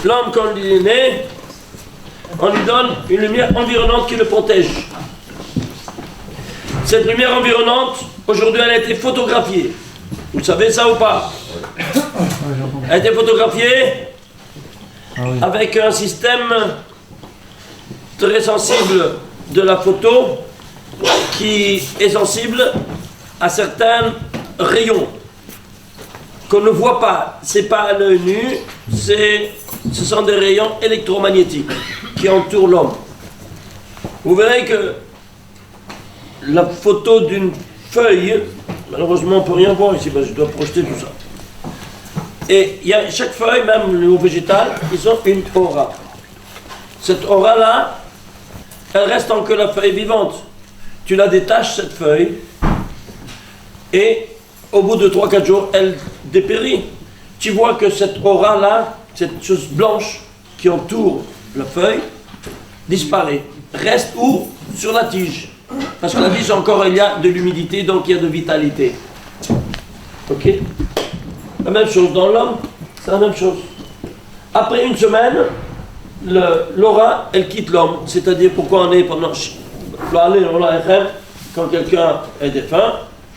L'homme, quand il est né, on lui donne une lumière environnante qui le protège. Cette lumière environnante, aujourd'hui, elle a été photographiée. Vous savez ça ou pas? Elle a été photographiée avec un système très sensible de la photo qui est sensible à certains rayons qu'on ne voit pas. C'est pas à l'œil nu, ce sont des rayons électromagnétiques qui entourent l'homme. Vous verrez que la photo d'une feuille, malheureusement on ne peut rien voir ici, je dois projeter tout ça. Et il y a chaque feuille, même le végétal, ils ont une aura. Cette aura-là, elle reste tant que la feuille est vivante. Tu la détaches, cette feuille, et au bout de 3-4 jours, elle dépérit. Tu vois que cette aura-là, cette chose blanche qui entoure la feuille, disparaît. Reste où? Sur la tige. Parce que la tige, encore, il y a de l'humidité, donc il y a de vitalité. Ok? La même chose dans l'homme, c'est la même chose. Après une semaine, l'aura, elle quitte l'homme. C'est-à-dire pourquoi on est pendant quand quelqu'un est défunt,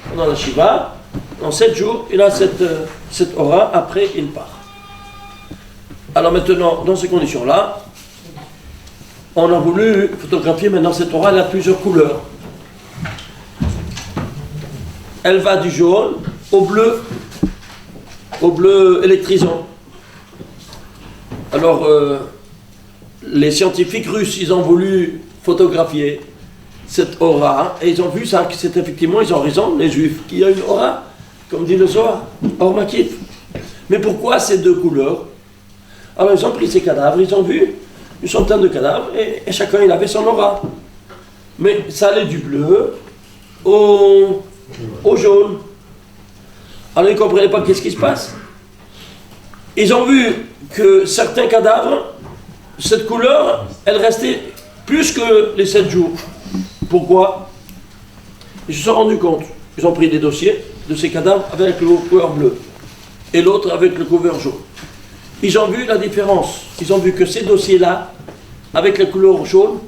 pendant la Shiva, en 7 jours, il a cette aura, après il part. Alors maintenant, dans ces conditions-là, on a voulu photographier maintenant cette aura, elle a plusieurs couleurs. Elle va du jaune au bleu électrisant. Alors, les scientifiques russes, ils ont voulu photographier cette aura, et ils ont vu ça, que c'est effectivement, ils ont raison, les juifs, qu'il y a une aura, comme dit le Zohar, or makif. Mais pourquoi ces deux couleurs? Alors ils ont pris ces cadavres, ils ont vu une centaine de cadavres, et chacun il avait son aura. Mais ça allait du bleu au jaune. Alors ils ne comprenaient pas qu'est-ce qui se passe. Ils ont vu que certains cadavres, cette couleur, elle restait plus que les 7 jours. Pourquoi? Ils se sont rendus compte. Ils ont pris des dossiers de ces cadavres avec le couleur bleu et l'autre avec le couleur jaune. Ils ont vu la différence. Ils ont vu que ces dossiers-là, avec la couleur jaune,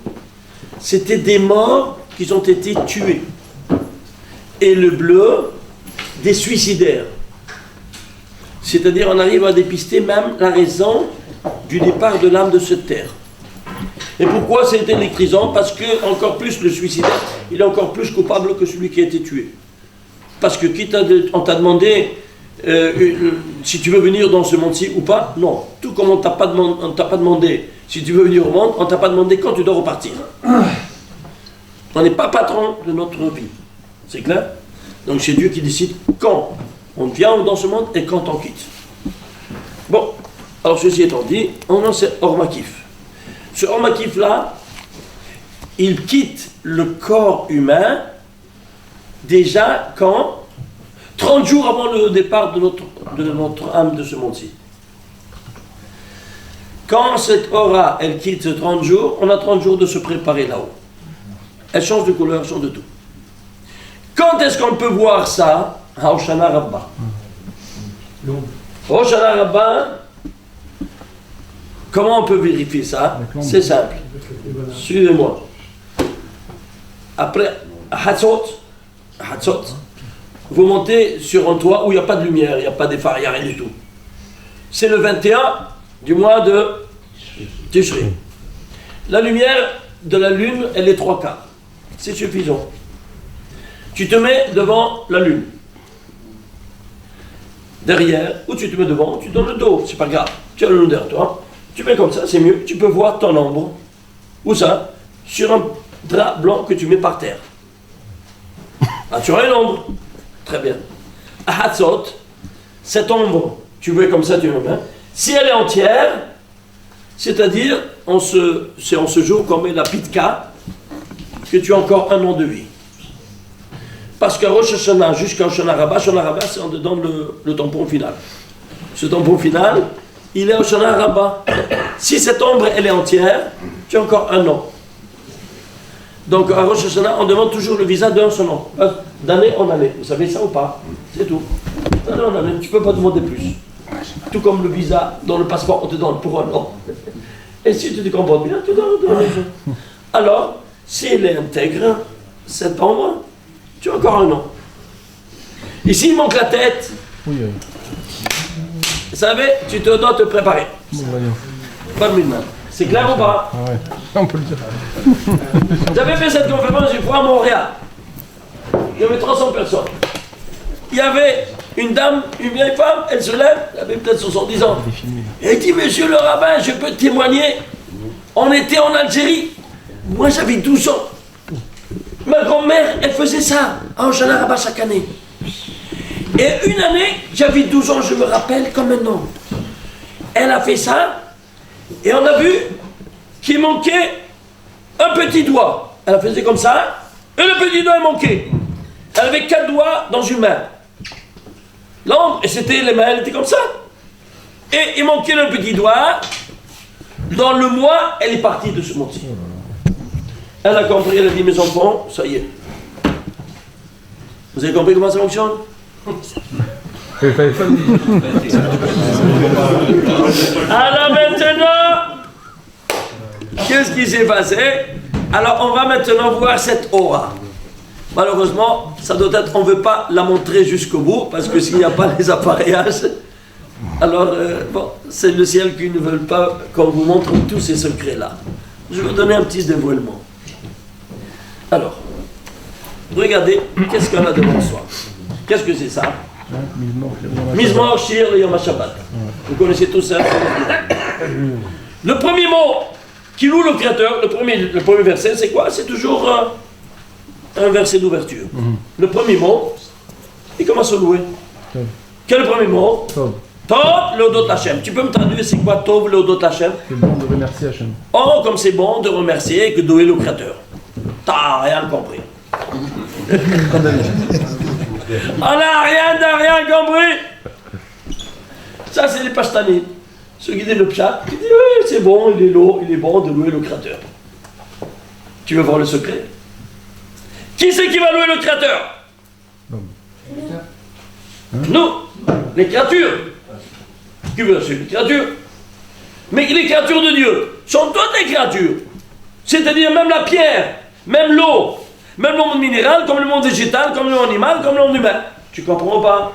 c'était des morts qui ont été tués. Et le bleu, des suicidaires. C'est-à-dire, on arrive à dépister même la raison du départ de l'âme de cette terre. Et pourquoi c'est électrisant? Parce que, encore plus, le suicidaire, il est encore plus coupable que celui qui a été tué. Parce que, on t'a demandé si tu veux venir dans ce monde-ci ou pas, non. Tout comme on ne t'a pas demandé si tu veux venir au monde, on ne t'a pas demandé quand tu dois repartir. On n'est pas patron de notre vie. C'est clair? Donc c'est Dieu qui décide quand on vient dans ce monde et quand on quitte. Bon, alors ceci étant dit, on a ce or makif. Ce or makif-là, il quitte le corps humain déjà quand 30 jours avant le départ de notre âme de ce monde-ci. Quand cette aura, elle quitte 30 jours, on a 30 jours de se préparer là-haut. Elle change de couleur, elle change de tout. Quand est-ce qu'on peut voir ça? À Hoshana Rabbah. Hoshana Rabbah, comment on peut vérifier ça? C'est simple. Suivez-moi. Après, à Hatzot, vous montez sur un toit où il n'y a pas de lumière, il n'y a pas de phare, il n'y a rien du tout. C'est le 21 du mois de Tishri. La lumière de la lune, elle est 3/4. C'est suffisant. Tu te mets devant la lune. Derrière, ou tu te mets devant, tu donnes le dos, c'est pas grave. Tu as le lune derrière toi. Tu mets comme ça, c'est mieux. Tu peux voir ton ombre. Où ça? Sur un drap blanc que tu mets par terre. Ah, tu auras une ombre. Très bien. À Hatzot, cette ombre, tu vois comme ça, tu le mets. Si elle est entière, c'est-à-dire, c'est en ce jour qu'on met la pitka, que tu as encore un an de vie. Parce qu'à Rosh Hashanah, jusqu'à Hoshana Rabbah, c'est en dedans le tampon final. Ce tampon final, il est à Hoshana Rabbah. Si cette ombre, elle est entière, tu as encore un an. Donc à Rosh Hashanah, on demande toujours le visa d'un seul an. D'année en année. Vous savez ça ou pas? C'est tout. D'année en année, tu ne peux pas demander plus. Tout comme le visa, dans le passeport, on te donne pour un an. Et si tu te comportes bien, tu donnes 2 ans. Alors, s'il est intègre, septembre, tu as encore un an. Ici, il manque la tête. Oui. Vous savez, tu te dois te préparer. Pas de mine. C'est clair ou pas? Ah ouais, on peut le dire. J'avais fait cette conférence une fois à Montréal. Il y avait 300 personnes. Il y avait une dame, une vieille femme, elle se lève, elle avait peut-être 70 ans. Et elle dit, monsieur le rabbin, je peux témoigner. On était en Algérie. Moi, j'avais 12 ans. Ma grand-mère, elle faisait ça à Oshana Rabbah chaque année. Et une année, j'avais 12 ans, je me rappelle comme maintenant. Elle a fait ça, et on a vu qu'il manquait un petit doigt. Elle faisait comme ça, et le petit doigt est manqué. Elle avait 4 doigts dans une main. L'autre, et c'était les mains, elles étaient comme ça. Et il manquait le petit doigt. Dans le mois, elle est partie de ce monde-ci. Elle a compris, elle a dit, mes enfants, ça y est. Vous avez compris comment ça fonctionne? Alors maintenant, qu'est-ce qui s'est passé? Alors on va maintenant voir cette aura. Malheureusement, ça doit être, on ne veut pas la montrer jusqu'au bout, parce que s'il n'y a pas les appareillages, alors bon, c'est le ciel qui ne veut pas qu'on vous montre tous ces secrets-là. Je vais vous donner un petit dévoilement. Alors, regardez, qu'est-ce qu'on a devant soi? Qu'est-ce que c'est ça? Mizmor Shir le Yom HaShabbat. Vous connaissez tous ça? Le premier mot qui loue le Créateur, le premier verset, c'est quoi? C'est toujours un verset d'ouverture. Le premier mot, il commence à louer. Quel est le premier mot? Tov. Tov Leodot Hashem. Tu peux me traduire c'est quoi Tov Leodot Hashem? C'est bon de remercier Hachem. Oh, comme c'est bon de remercier et que de louer le Créateur. T'as rien compris. On n'a rien compris. Ça, c'est les pastanites. Ceux qui disent le pshat, qui disent oui, c'est bon, il est bon de louer le Créateur. Tu veux voir le secret? Qui c'est qui va louer le Créateur? Nous, les créatures. Qui veut suivre les créatures? Mais les créatures de Dieu sont toutes des créatures. C'est-à-dire même la pierre, même l'eau, même le monde minéral, comme le monde végétal, comme le monde animal, comme le monde humain. Tu comprends pas?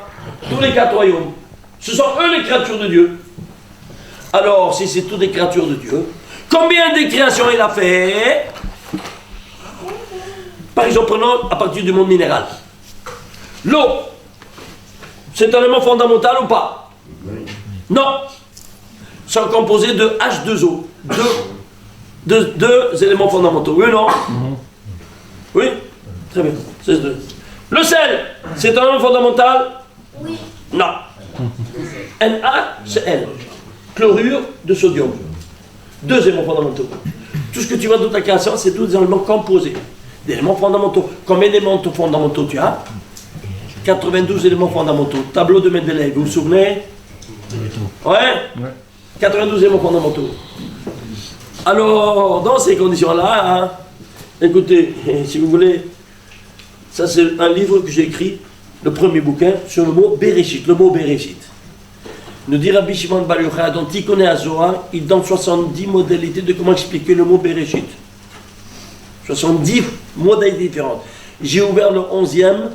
Tous les 4 royaumes. Ce sont eux les créatures de Dieu. Alors, si c'est toutes des créatures de Dieu, combien de créations il a fait? Par exemple, prenons à partir du monde minéral. L'eau, c'est un élément fondamental ou pas? Non. C'est composé de H2O. Deux éléments fondamentaux. Oui ou non? Oui? Très bien. Le sel, c'est un élément fondamental? Oui. Non. Na, c'est N. Chlorure de sodium. 2 éléments fondamentaux. Tout ce que tu vois dans ta création, c'est tous des éléments composés. Des éléments fondamentaux. Combien d'éléments fondamentaux tu as? 92 éléments fondamentaux. Tableau de Mendeleïev, vous vous souvenez? Ouais? 92 éléments fondamentaux. Alors, dans ces conditions-là, hein, écoutez, si vous voulez, ça c'est un livre que j'ai écrit, le premier bouquin, sur le mot Bereshit, le mot Bereshit. Nous dit Rabbi Shimon Bar Yochai, dont il connaît à Zohar, il donne 70 modalités de comment expliquer le mot Bereshit. 70 modalités différentes. J'ai ouvert le 11e,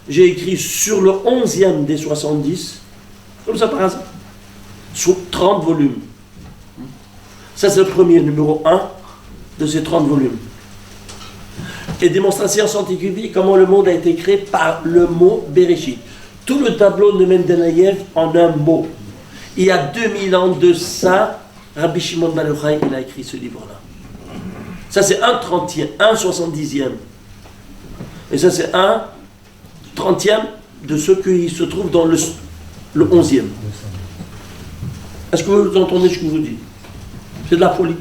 j'ai écrit sur le 11e des 70, comme ça par hasard, sur 30 volumes. Ça c'est le premier, numéro 1 de ces 30 volumes. Et démonstration scientifique, comment le monde a été créé par le mot Bereshit. Tout le tableau de Mendeleïev en un mot. Il y a 2000 ans de ça, Rabbi Shimon Bar Yochai, il a écrit ce livre-là. Ça c'est un 30e, un 70e. Et ça c'est un 30e de ceux qui se trouvent dans le 11e. Est-ce que vous entendez ce que je vous dis? C'est de la folie.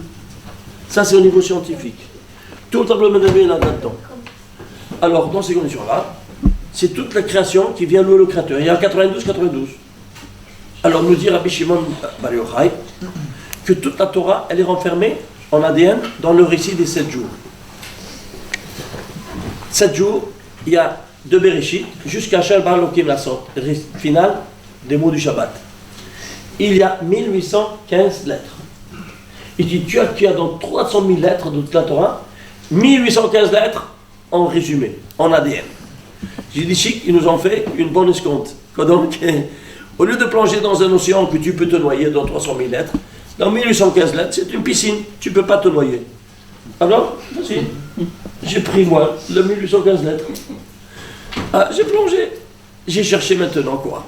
Ça c'est au niveau scientifique. Tout le tableau de Mendeleïev est là-dedans. Alors dans ces conditions-là, c'est toute la création qui vient louer le Créateur. Il y a 92. Alors nous dit Rabbi Shimon Bar Yochai que toute la Torah, elle est renfermée en ADN dans le récit des 7 jours. 7 jours, il y a de Bereshit jusqu'à Shel Bar Lokim la sorte, final des mots du Shabbat. il y a 1815 lettres. Il dit, tu as dans 300 000 lettres de toute la Torah, 1815 lettres en résumé, en ADN. J'ai dit, chic, ils nous ont fait une bonne escompte. Donc, au lieu de plonger dans un océan que tu peux te noyer dans 300 000 lettres, dans 1815 lettres, c'est une piscine, tu ne peux pas te noyer. Alors, vas-y. J'ai pris, moi, le 1815 lettres. Ah, j'ai plongé. J'ai cherché maintenant quoi.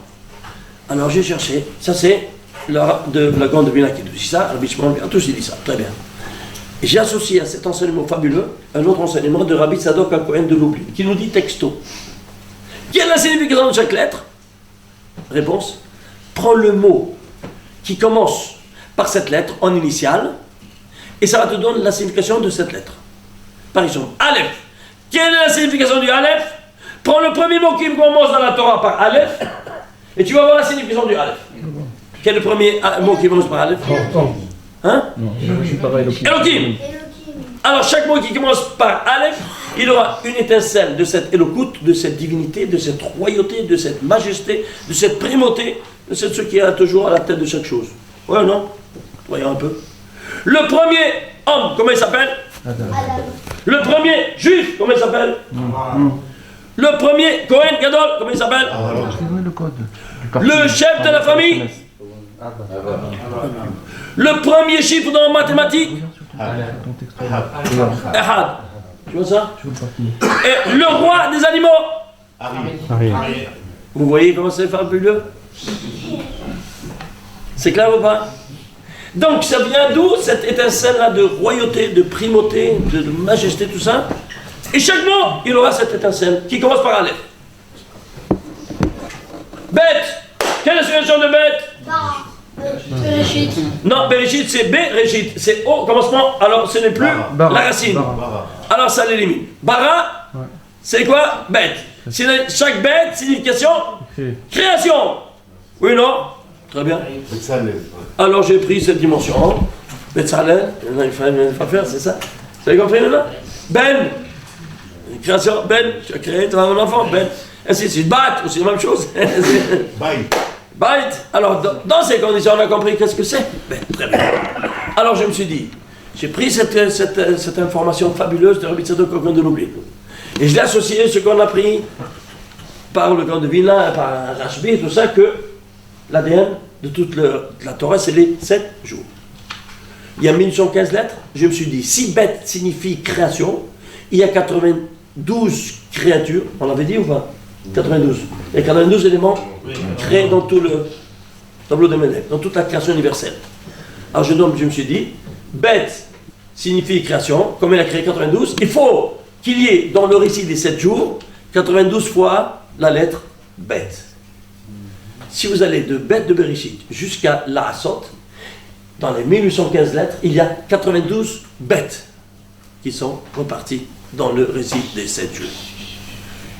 Alors, j'ai cherché. Ça, c'est de la grande Vilna qui dit ça. Rabbi Shimon bien tous, il dit ça. Très bien. Et j'ai associé à cet enseignement fabuleux un autre enseignement de Rabbi Tzadok HaKohen de Lublin, qui nous dit texto. Quelle est la signification de chaque lettre? Réponse. Prends le mot qui commence par cette lettre en initiale et ça va te donner la signification de cette lettre. Par exemple, Aleph. Quelle est la signification du Aleph? Prends le premier mot qui commence dans la Torah par Aleph et tu vas voir la signification du Aleph. Quel est le premier mot qui commence par Aleph? Hein? Non, je suis pareil. Elohim. Alors chaque mot qui commence par Aleph, il aura une étincelle de cette Elokout, de cette divinité, de cette royauté, de cette majesté, de cette primauté, de ce qui est toujours à la tête de chaque chose. Ouais ou non? Voyons un peu. Le premier homme, comment il s'appelle? Adam. Le premier juif, comment il s'appelle? Le premier Kohen Gadol, comment il s'appelle? Le code. Le chef de la famille? Le premier chiffre dans la mathématique? Ahad. Tu vois ça? Et le roi des animaux? Vous voyez comment c'est fabuleux? C'est clair ou pas? Donc ça vient d'où cette étincelle-là de royauté, de primauté, de majesté, tout ça? Et chaque mot, il aura cette étincelle qui commence par Aleph. Bête. Quelle est la signification de bête? Bereshit. Non, Bereshit, c'est Bereshit. C'est au commencement, alors ce n'est plus la racine. Alors ça l'élimine. Bara, c'est quoi? Bête. Chaque bête, signification? Création. Oui, non? Très bien. Alors j'ai pris cette dimension. Betzalel, il faut faire, c'est ça? Vous avez compris maintenant? Ben, création, Ben, tu as créé, tu as un enfant, Ben. Ainsi de suite. Bat, aussi la même chose. Bait. Alors dans ces conditions, on a compris qu'est-ce que c'est? Ben, très bien. Alors je me suis dit, j'ai pris cette information fabuleuse de Rabbi Tzadok HaKohen de Lublin. Et je l'ai associé à ce qu'on a pris par le grand de Vilna, par Rashbi et tout ça, que l'ADN de toute la Torah, c'est les 7 jours. Il y a 1115 lettres. Je me suis dit, si bête signifie création, il y a 92 créatures. On l'avait dit ou pas? 92. Il y a 92 éléments créés dans tout le tableau de Mendel, dans toute la création universelle. Alors je me suis dit, bête signifie création, comme elle a créé 92, il faut qu'il y ait dans le récit des 7 jours 92 fois la lettre bête. Si vous allez de bête de Bereshit jusqu'à la Hassot, dans les 1815 lettres, il y a 92 bêtes qui sont reparties dans le récit des 7 jours.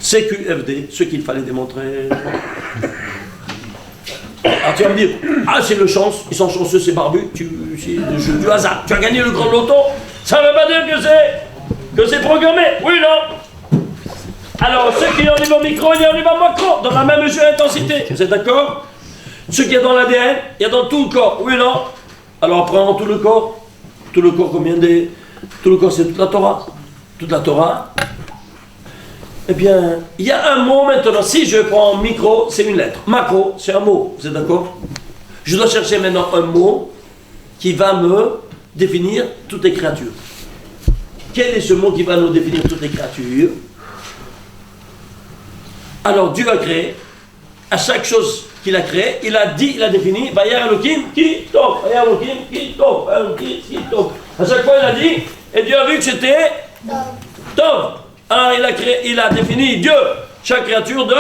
CQFD, ce qu'il fallait démontrer. Alors tu vas me dire, ah c'est le chance, ils sont chanceux, c'est barbu, c'est le jeu du hasard. Tu as gagné le grand loto, ça ne veut pas dire que c'est programmé, oui non. Alors ceux qui ont niveau micro, il y a au niveau macro, dans la même mesure d'intensité, vous êtes d'accord? Ce qu'il y a dans l'ADN, il y a dans tout le corps, oui non. Alors prenons tout le corps combien des... Tout le corps c'est toute la Torah. Toute la Torah. Eh bien, il y a un mot maintenant. Si je prends micro, c'est une lettre. Macro, c'est un mot. Vous êtes d'accord? Je dois chercher maintenant un mot qui va me définir toutes les créatures. Quel est ce mot qui va nous définir toutes les créatures? Alors, Dieu a créé. À chaque chose qu'il a créé, il a dit, il a défini. Vayar Elohim ki tov. Vayar Elohim ki tov. Vayar Elohim ki tov. À chaque fois, il a dit, et Dieu a vu que c'était tov. Alors il a défini Dieu, chaque créature de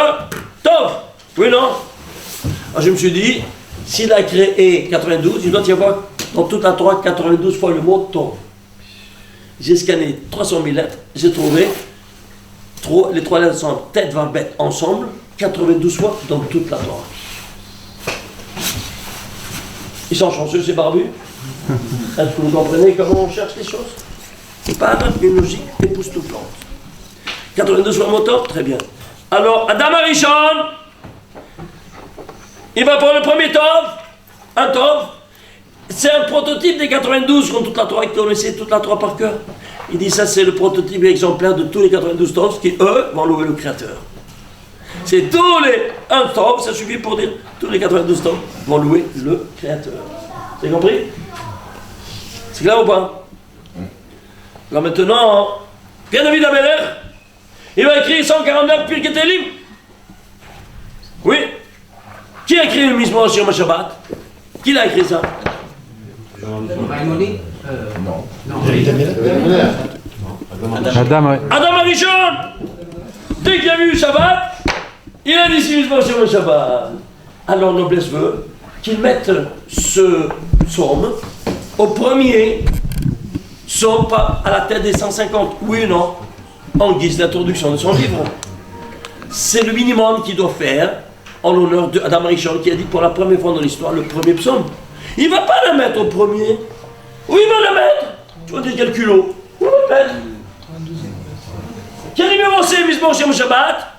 Tov. Oui, non? Alors je me suis dit, s'il a créé 92, il doit y avoir dans toute la Torah 92 fois le mot Tov. J'ai scanné 300 000 lettres, j'ai trouvé les 3 lettres sont tête, 20 bêtes ensemble, 92 fois dans toute la Torah. Ils sont chanceux, ces barbus. Est-ce que vous comprenez comment on cherche les choses? C'est pas une logique époustouflante. 92 fois moteur, très bien. Alors, Adam Arishon, il va prendre le premier Tov, un Tov, c'est un prototype des 92, comme toute la Torah, qui connaissait toute la Torah par cœur. Il dit ça, c'est le prototype exemplaire de tous les 92 Tovs qui, eux, vont louer le Créateur. C'est tous les... Un Tov, ça suffit pour dire tous les 92 Tovs vont louer le Créateur. Vous avez compris? C'est clair ou pas? Alors maintenant, bien David Améler, il va écrire 149 Pirkei Tehillim. Oui. Qui a écrit le Mizmor sur Shabbat? Qui l'a écrit ça? Adam Arishon. Dès qu'il a vu Shabbat, il a dit si Mizmor sur Shabbat. Alors noblesse veut qu'ils mettent ce psaume au premier psaume, pas à la tête des 150, oui ou non, en guise d'introduction de son livre. C'est le minimum qu'il doit faire en l'honneur d'Adam Arishon qui a dit pour la première fois dans l'histoire le premier psaume. Il ne va pas le mettre au premier. Où il va le mettre? Tu vas dire quel culot? Où il va le mettre? Quel numéro c'est, Mizmor Shem Shabbat?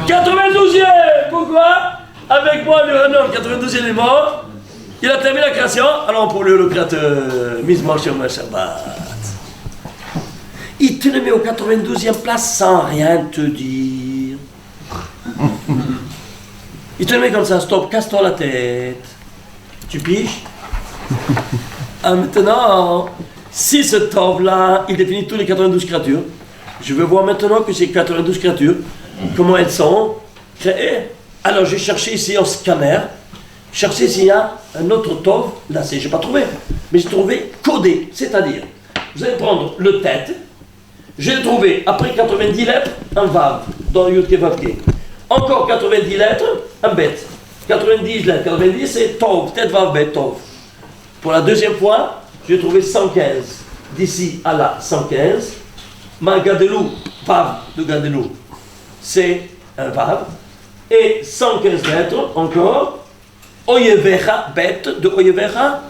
92e. Pourquoi? Avec moi, le homme 92e est mort. Il a terminé la création. Alors pour le créateur, Mizmor Shem Shabbat. Il te le met au 92e place sans rien te dire. Il te le met comme ça, stop, casse-toi la tête. Tu piges? Ah, maintenant, si ce Tov-là, il définit tous les 92 créatures, je veux voir maintenant que ces 92 créatures, comment elles sont créées. Alors j'ai cherché ici en scanner, cherché s'il y a un autre Tov, là je n'ai pas trouvé, mais j'ai trouvé codé, c'est-à-dire, vous allez prendre le tête, j'ai trouvé, après 90 lettres, un Vav, dans Yud Ke Vav Ke. Encore 90 lettres, un Bet. 90 lettres, 90 c'est Tov, tête Vav Bet, Tov. Pour la deuxième fois, j'ai trouvé 115. D'ici à là, 115. Ma Gadelou, Vav de Gadelou, c'est un Vav. Et 115 lettres, encore. Oyevecha, Bet de Oyevecha,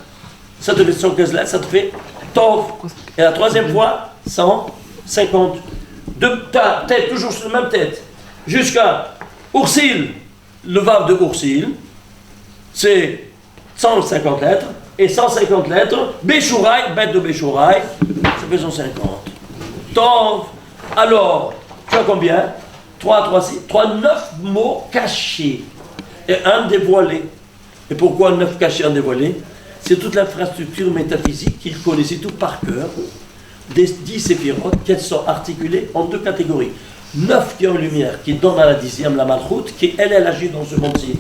ça te fait 115 lettres, ça te fait Tov. Et la troisième fois, 150. De ta tête, toujours sur la même tête, jusqu'à Oursil, le Vav de Oursil, c'est 150 lettres, et 150 lettres, Béchouraï, bête de Béchouraï, ça fait 150. Tov, alors, tu as combien? 9 mots cachés, et un dévoilé. Et pourquoi 9 cachés, un dévoilé? C'est toute l'infrastructure métaphysique qu'il connaissait tout par cœur, des 10 séphirotes, qu'elles sont articulées en 2 catégories. 9 qui ont une lumière, qui donne à la 10e, la Malchoute, qui elle agit dans ce monde-ci.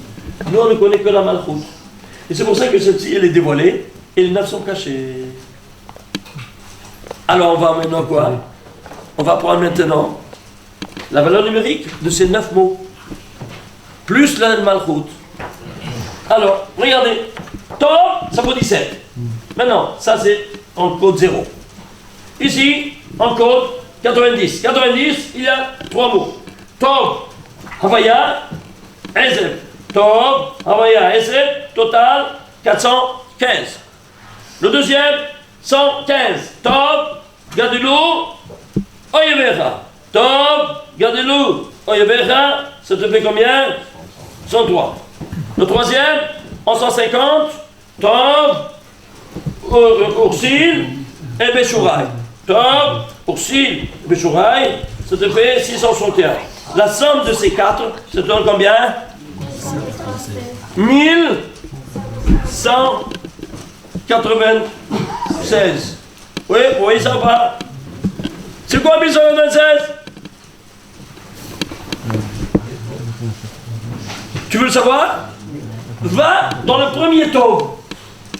Nous, on ne connaît que la Malchoute. Et c'est pour ça que celle-ci, elle est dévoilée, et les 9 sont cachés. Alors, on va maintenant quoi? On va prendre maintenant la valeur numérique de ces 9 mots, plus la Malchoute. Alors, regardez, Tov, ça vaut 17. Maintenant, ça c'est en code 0. Ici, en code 90. 90, il y a 3 mots. Tov, Havaya, Ezeb. Tov, Havaya, Ezeb, total 415. Le deuxième, 115. Tov, Gadelou, Oyevecha. Tov, Gadelou, Oyevecha, ça te fait combien? 103. Le troisième, en 150, Tov, Oursil et Béchouraï. Tov, Oursil et Béchouraï, ça te fait 661. La somme de ces 4, ça te donne combien? 1196. Oui, vous voyez ça ou pas? C'est quoi 1196? Tu veux le savoir? Va dans le premier Tov.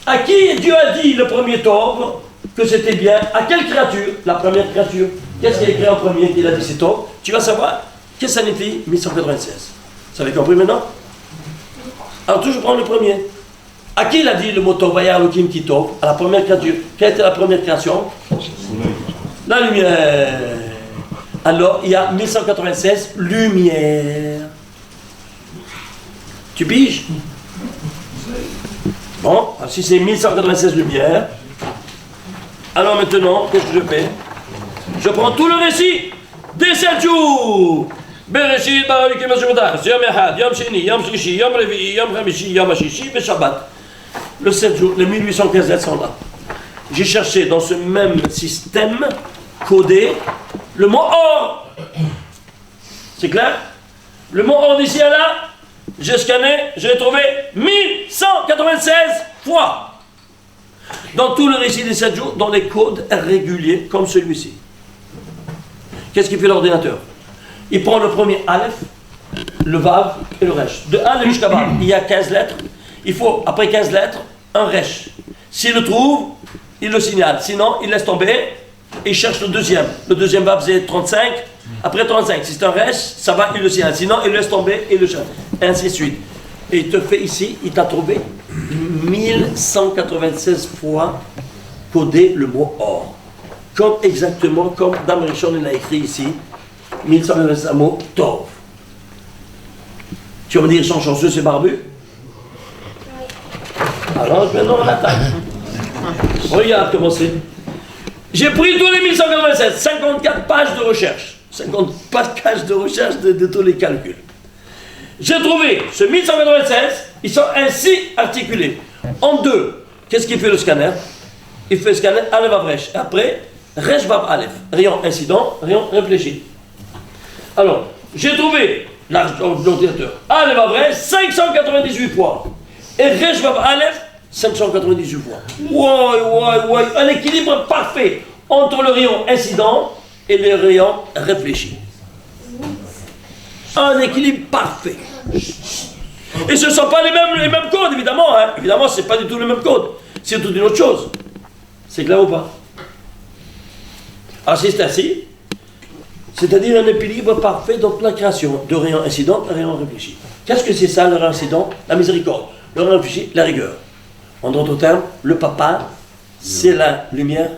À qui Dieu a dit le premier Tov que c'était bien? À quelle créature? La première créature. Qu'est-ce qu'il a écrit en premier qu'il a dit c'est Tov? Tu vas savoir. Qu'est-ce que ça signifie 1196? Vous avez compris maintenant? Alors toujours prendre le premier. À qui il a dit le mot Tov? Vaya Elohim ki Tov. À la première créature. Quelle était la première création? La lumière. Alors il y a 1196 lumière. Tu piges? Bon, si c'est 1196 lumières, alors maintenant, qu'est-ce que je fais? Je prends tout le récit des 7 jours. Bereshit bara Elokim Hashem Otach, Yom Echad, Yom Sheni, Yom Shlishi, Yom Revi'i, Yom Chamishi, Yom Hashishi, et Shabbat. Le 7 jours, les 1815 lettres sont là. J'ai cherché dans ce même système codé le mot or. C'est clair? Le mot or d'ici à là, j'ai scanné, j'ai trouvé 1196 fois. Dans tout le récit des 7 jours, dans les codes réguliers comme celui-ci. Qu'est-ce qu'il fait l'ordinateur? Il prend le premier Aleph, le Vav et le Resh. De Aleph jusqu'à Vav, il y a 15 lettres. Il faut, après 15 lettres, un Resh. S'il le trouve, il le signale. Sinon, il laisse tomber et il cherche le deuxième. Le deuxième Vav, c'est 35. Après 35, si c'est un Resh, ça va, il le signale. Sinon, il le laisse tomber et il le cherche. Et ainsi de suite. Et il te fait ici, il t'a trouvé 1196 fois codé le mot or. Exactement comme Dame Rishon il a écrit ici, 1196 mots Tov. Tu vas me dire, ils sont chanceux, c'est barbu? Alors maintenant on attaque. Regarde comment c'est. J'ai pris tous les 1196, 54 pages de recherche. 50 pages de recherche de tous les calculs. J'ai trouvé ce 1196, ils sont ainsi articulés. En deux, qu'est-ce qu'il fait le scanner? Il fait le scanner Aleph Vav Resh. Après, Resh Vav Aleph. Rayon incident, rayon réfléchi. Alors, j'ai trouvé l'ordinateur Aleph Vav Resh 598 fois. Et Resh Vav Aleph 598 fois. Ouais, un équilibre parfait entre le rayon incident et le rayon réfléchi. Un équilibre parfait. Et ce ne sont pas les mêmes codes, évidemment. Hein. Évidemment, ce n'est pas du tout le même code. C'est toute une autre chose. C'est clair ou pas? Alors, c'est ainsi. C'est-à-dire un équilibre parfait dans la création de rayon incident et rayon réfléchi. Qu'est-ce que c'est ça, le rayon incident? La miséricorde. Le rayon réfléchi, la rigueur. En d'autres termes, le papa, c'est la lumière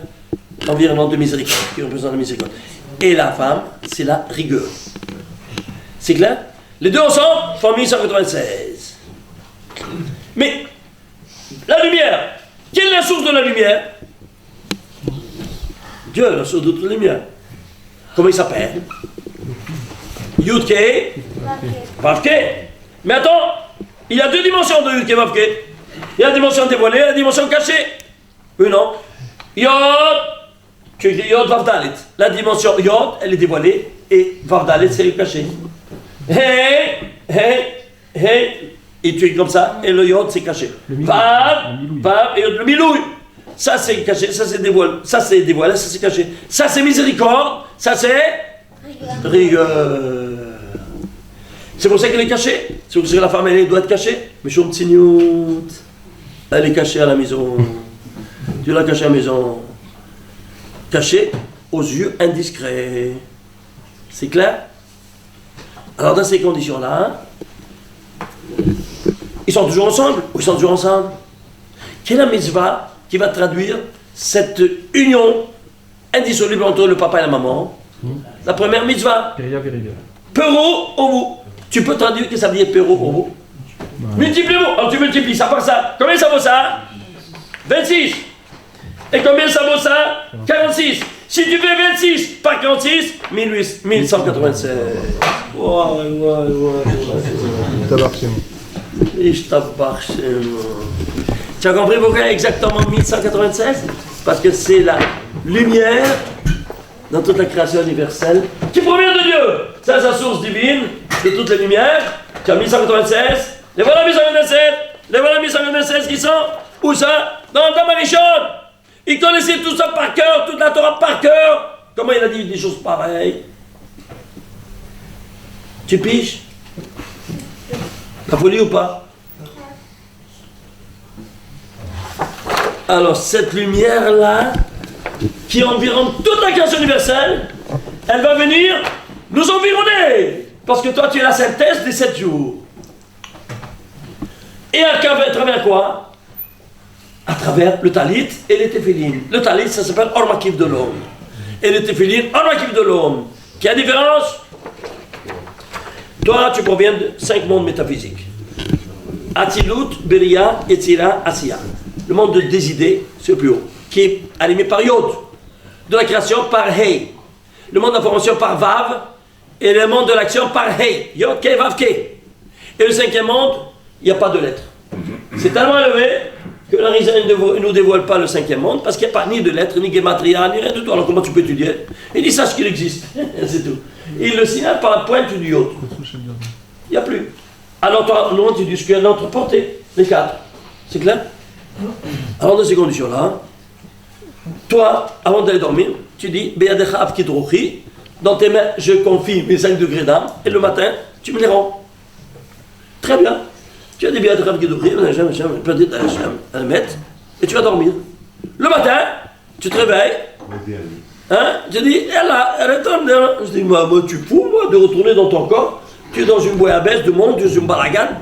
environnante de miséricorde, qui représente la miséricorde. Et la femme, c'est la rigueur. C'est clair? Les deux ensemble font 1196. Mais la lumière, quelle est la source de la lumière? Dieu, la source de toute la lumière. Comment il s'appelle? Yud-Ke, Vav-Ke. Mais attends, il y a deux dimensions de Yud-Ke, Vav-Ke. Il y a la dimension dévoilée et la dimension cachée. Oui, non? Yod, tu écris Yod, Vav-Dalet. La dimension Yod, elle est dévoilée et Vav-Dalet, c'est caché. Hey, et tu es comme ça, et le Yod c'est caché. Vav, et le Milouï. Ça c'est caché, ça c'est dévoilé, ça c'est caché. Ça c'est miséricorde, ça c'est rigueur. C'est pour ça qu'elle est cachée. C'est pour ça que la femme elle doit être cachée. Mais Shom Tziniout, elle est cachée à la maison. Tu l'as cachée à la maison. Cachée aux yeux indiscrets. C'est clair? Alors dans ces conditions-là, ils sont toujours ensemble ou ils sont toujours ensemble? Quelle est la mitzvah qui va traduire cette union indissoluble entre le papa et la maman? La première mitzvah. Pero ovu. Tu peux traduire que ça veut dire pero ovu? Multiplie-vous. Alors tu multiplies ça par ça. Combien ça vaut ça? 26. Et combien ça vaut ça? 46. Si tu fais 26 par 46, 1196. Tu as compris pourquoi exactement 1196? Parce que c'est la lumière dans toute la création universelle qui provient de Dieu. C'est la source divine de toutes les lumières. Tu as 1196. Les voilà 1196. Les voilà 1196 qui sont où ça? Dans Dame Rishon. Ils connaissaient tout ça par cœur, toute la Torah par cœur. Comment il a dit des choses pareilles? Tu piges? La folie ou pas? Alors cette lumière-là, qui environne toute la création universelle, elle va venir nous environner. Parce que toi tu es la synthèse des 7 jours. Et à travers quoi? À travers le talit et les téphilines. Le talit, ça s'appelle Or-Makif de l'homme. Et le téphilines, Or-Makif de l'homme. Quelle différence? Toi, tu proviens de 5 mondes métaphysiques. Atzilut, Beria, Yetzira, Asiya. Le monde des idées, c'est le plus haut. Qui est animé par Yod. De la création par Hey. Le monde d'information par Vav. élément de l'action par Hey, Yod, Kei, Vav, Kei. Et le cinquième monde, il n'y a pas de lettres. C'est tellement élevé que l'Arizal ne nous dévoile pas le cinquième monde parce qu'il n'y a pas ni de lettres, ni gematria, ni rien du tout. Alors comment tu peux étudier? Il dit sache qu'il existe, c'est tout. Et il le signale par la pointe du Yod. Il n'y a plus. Alors toi, non, tu dis ce qu'il y a notre portée, les quatre. C'est clair? Alors dans ces conditions-là, toi, avant d'aller dormir, tu dis Be'adecha avkidrochi, dans tes mains, je confie mes 5 degrés d'âme, et le matin, tu me les rends. Très bien. Tu as des Be'adecha avkidrochi, peut-être à la mettre, et tu vas dormir. Le matin, tu te réveilles, hein, tu dis, elle retourne. Je dis, moi, tu fous, moi, de retourner dans ton corps. Tu es dans une bouillabaisse de monde, tu es une balagane,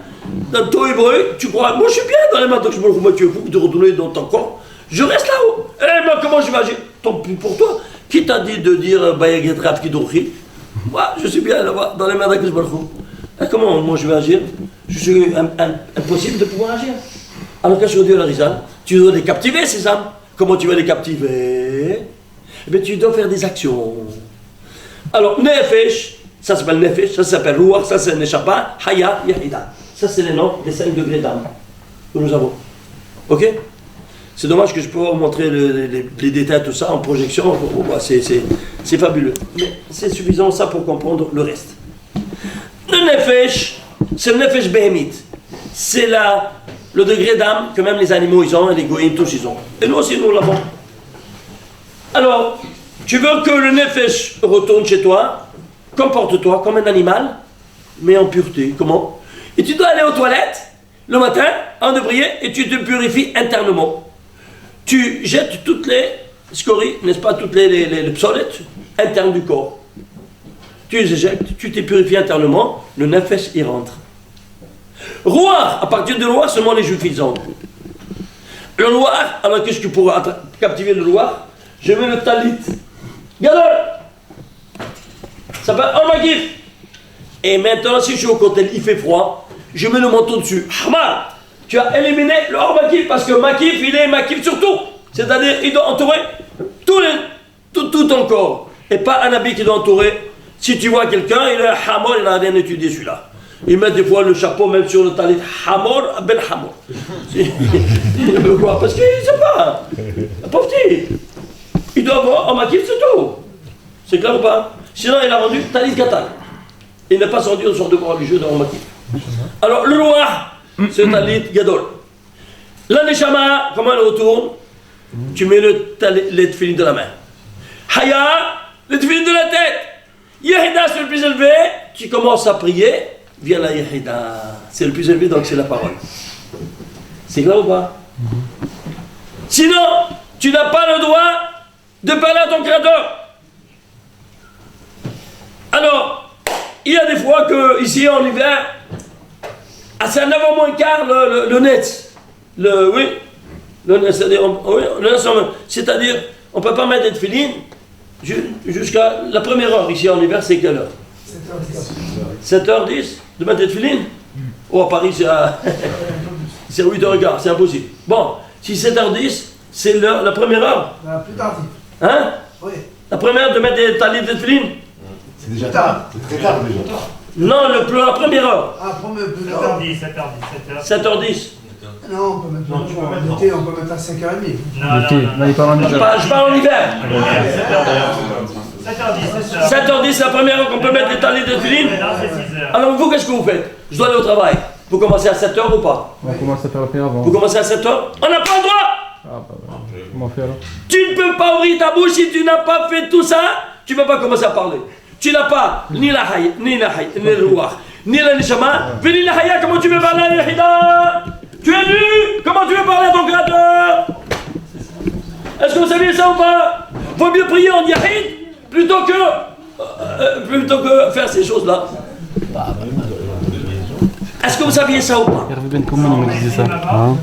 dans ton hébreu, tu crois, moi je suis bien dans les mains, donc je me dis, moi tu es fou de retourner dans ton corps. Je reste là-haut. Eh, moi, comment je vais agir? Tant pis pour toi. Qui t'a dit de dire Bayagetraf Kidouchi? Moi, je suis bien là-bas, dans les mains d'Akis Baruch. Comment moi je vais agir? Je suis impossible de pouvoir agir. Alors qu'est-ce que dit l'Arizal? Tu dois les captiver, ces âmes. Comment tu vas les captiver? Eh bien, tu dois faire des actions. Alors, Nefesh, ça s'appelle Nefesh, ça s'appelle Ruach, ça c'est Neshama, Haya, Yahida. Ça c'est les noms des 5 degrés d'âme que nous avons. Ok? C'est dommage que je peux vous montrer les détails, tout ça en projection. C'est fabuleux. Mais c'est suffisant ça pour comprendre le reste. Le Nefesh, c'est le Nefesh Behemite. C'est le degré d'âme que même les animaux ils ont et les goïms tous ils ont. Et nous aussi nous l'avons. Alors, tu veux que le Nefesh retourne chez toi, comporte-toi comme un animal, mais en pureté. Comment? Et tu dois aller aux toilettes le matin, en de prier, et tu te purifies internement. Tu jettes toutes les scories, n'est-ce pas, toutes les psolettes internes du corps. Tu les éjectes, tu t'es purifié internement, le nefesh y rentre. Roar, à partir de Roar, seulement les juifs ils ont. Le Roar, alors qu'est-ce que tu pourras captiver le Roar? Je mets le talit. Gadol. Ça s'appelle Ormagif. Et maintenant, si je suis au côté, il fait froid, je mets le manteau dessus. Hamar. Tu as éliminé le hors-makif parce que makif, il est makif sur tout. C'est-à-dire, il doit entourer tout ton corps. Et pas un habit qui doit entourer. Si tu vois quelqu'un, il est hamor, il n'a rien étudié celui-là. Il met des fois le chapeau même sur le talit. Hamor, ben hamor. Pourquoi? Parce qu'il ne sait pas. Un pauvre petit. Il doit avoir un makif sur tout. C'est clair ou pas? Sinon, il a rendu talit katal. Il n'est pas rendu au sort de corps religieux dans le makif. Alors, le roi. C'est le talit gadol. La neshama, comment elle retourne? Tu mets les tefilines de la main. Haya, les tefilines de la tête. Yehida, c'est le plus élevé. Tu commences à prier, viens la Yehida. C'est le plus élevé, donc c'est la parole. C'est clair ou pas? Sinon, tu n'as pas le droit de parler à ton créateur. Alors, il y a des fois que, ici en hiver, c'est à 9h moins quart le net. Le net, c'est-à-dire, on ne peut pas mettre des tefilines jusqu'à la première heure. Ici en hiver, c'est quelle heure? 7h10 de mettre des tefilines? Oh, à Paris, c'est à 8h15, c'est impossible. Bon, si 7h10, c'est la première heure. Plus tardif. Hein? Oui. La première heure de mettre des talis de tefilines? C'est déjà tard, c'est très tard déjà. Non, la première heure. Ah, 7h10. 7h10. Non, on peut mettre l'été, on peut mettre à 5h30. L'été, là il parle en hiver. Je parle en hiver. 7h10, c'est ça. 7h10, c'est la première heure qu'on peut mettre des talis de tefilines. Non, c'est 6h. Alors vous, qu'est-ce que vous faites? Je dois aller au travail. Vous commencez à 7h ou pas? On commence à faire la prière avant. Vous commencez à 7h? On n'a pas le droit! Ah bah ouais. Comment faire alors? Tu ne peux pas ouvrir ta bouche si tu n'as pas fait tout ça. Tu ne peux pas commencer à parler. Tu n'as pas ni la haï, ni le ruach, ni la neshama, ni la haya. Comment tu veux parler à l'Yahida? Tu es nu? Comment tu veux parler à ton créateur? Est-ce que vous saviez ça ou pas? Vaut mieux prier en yahid plutôt que faire ces choses-là. Est-ce que vous saviez ça ou pas? Hervé Ben Commune il me disait ça. Hein?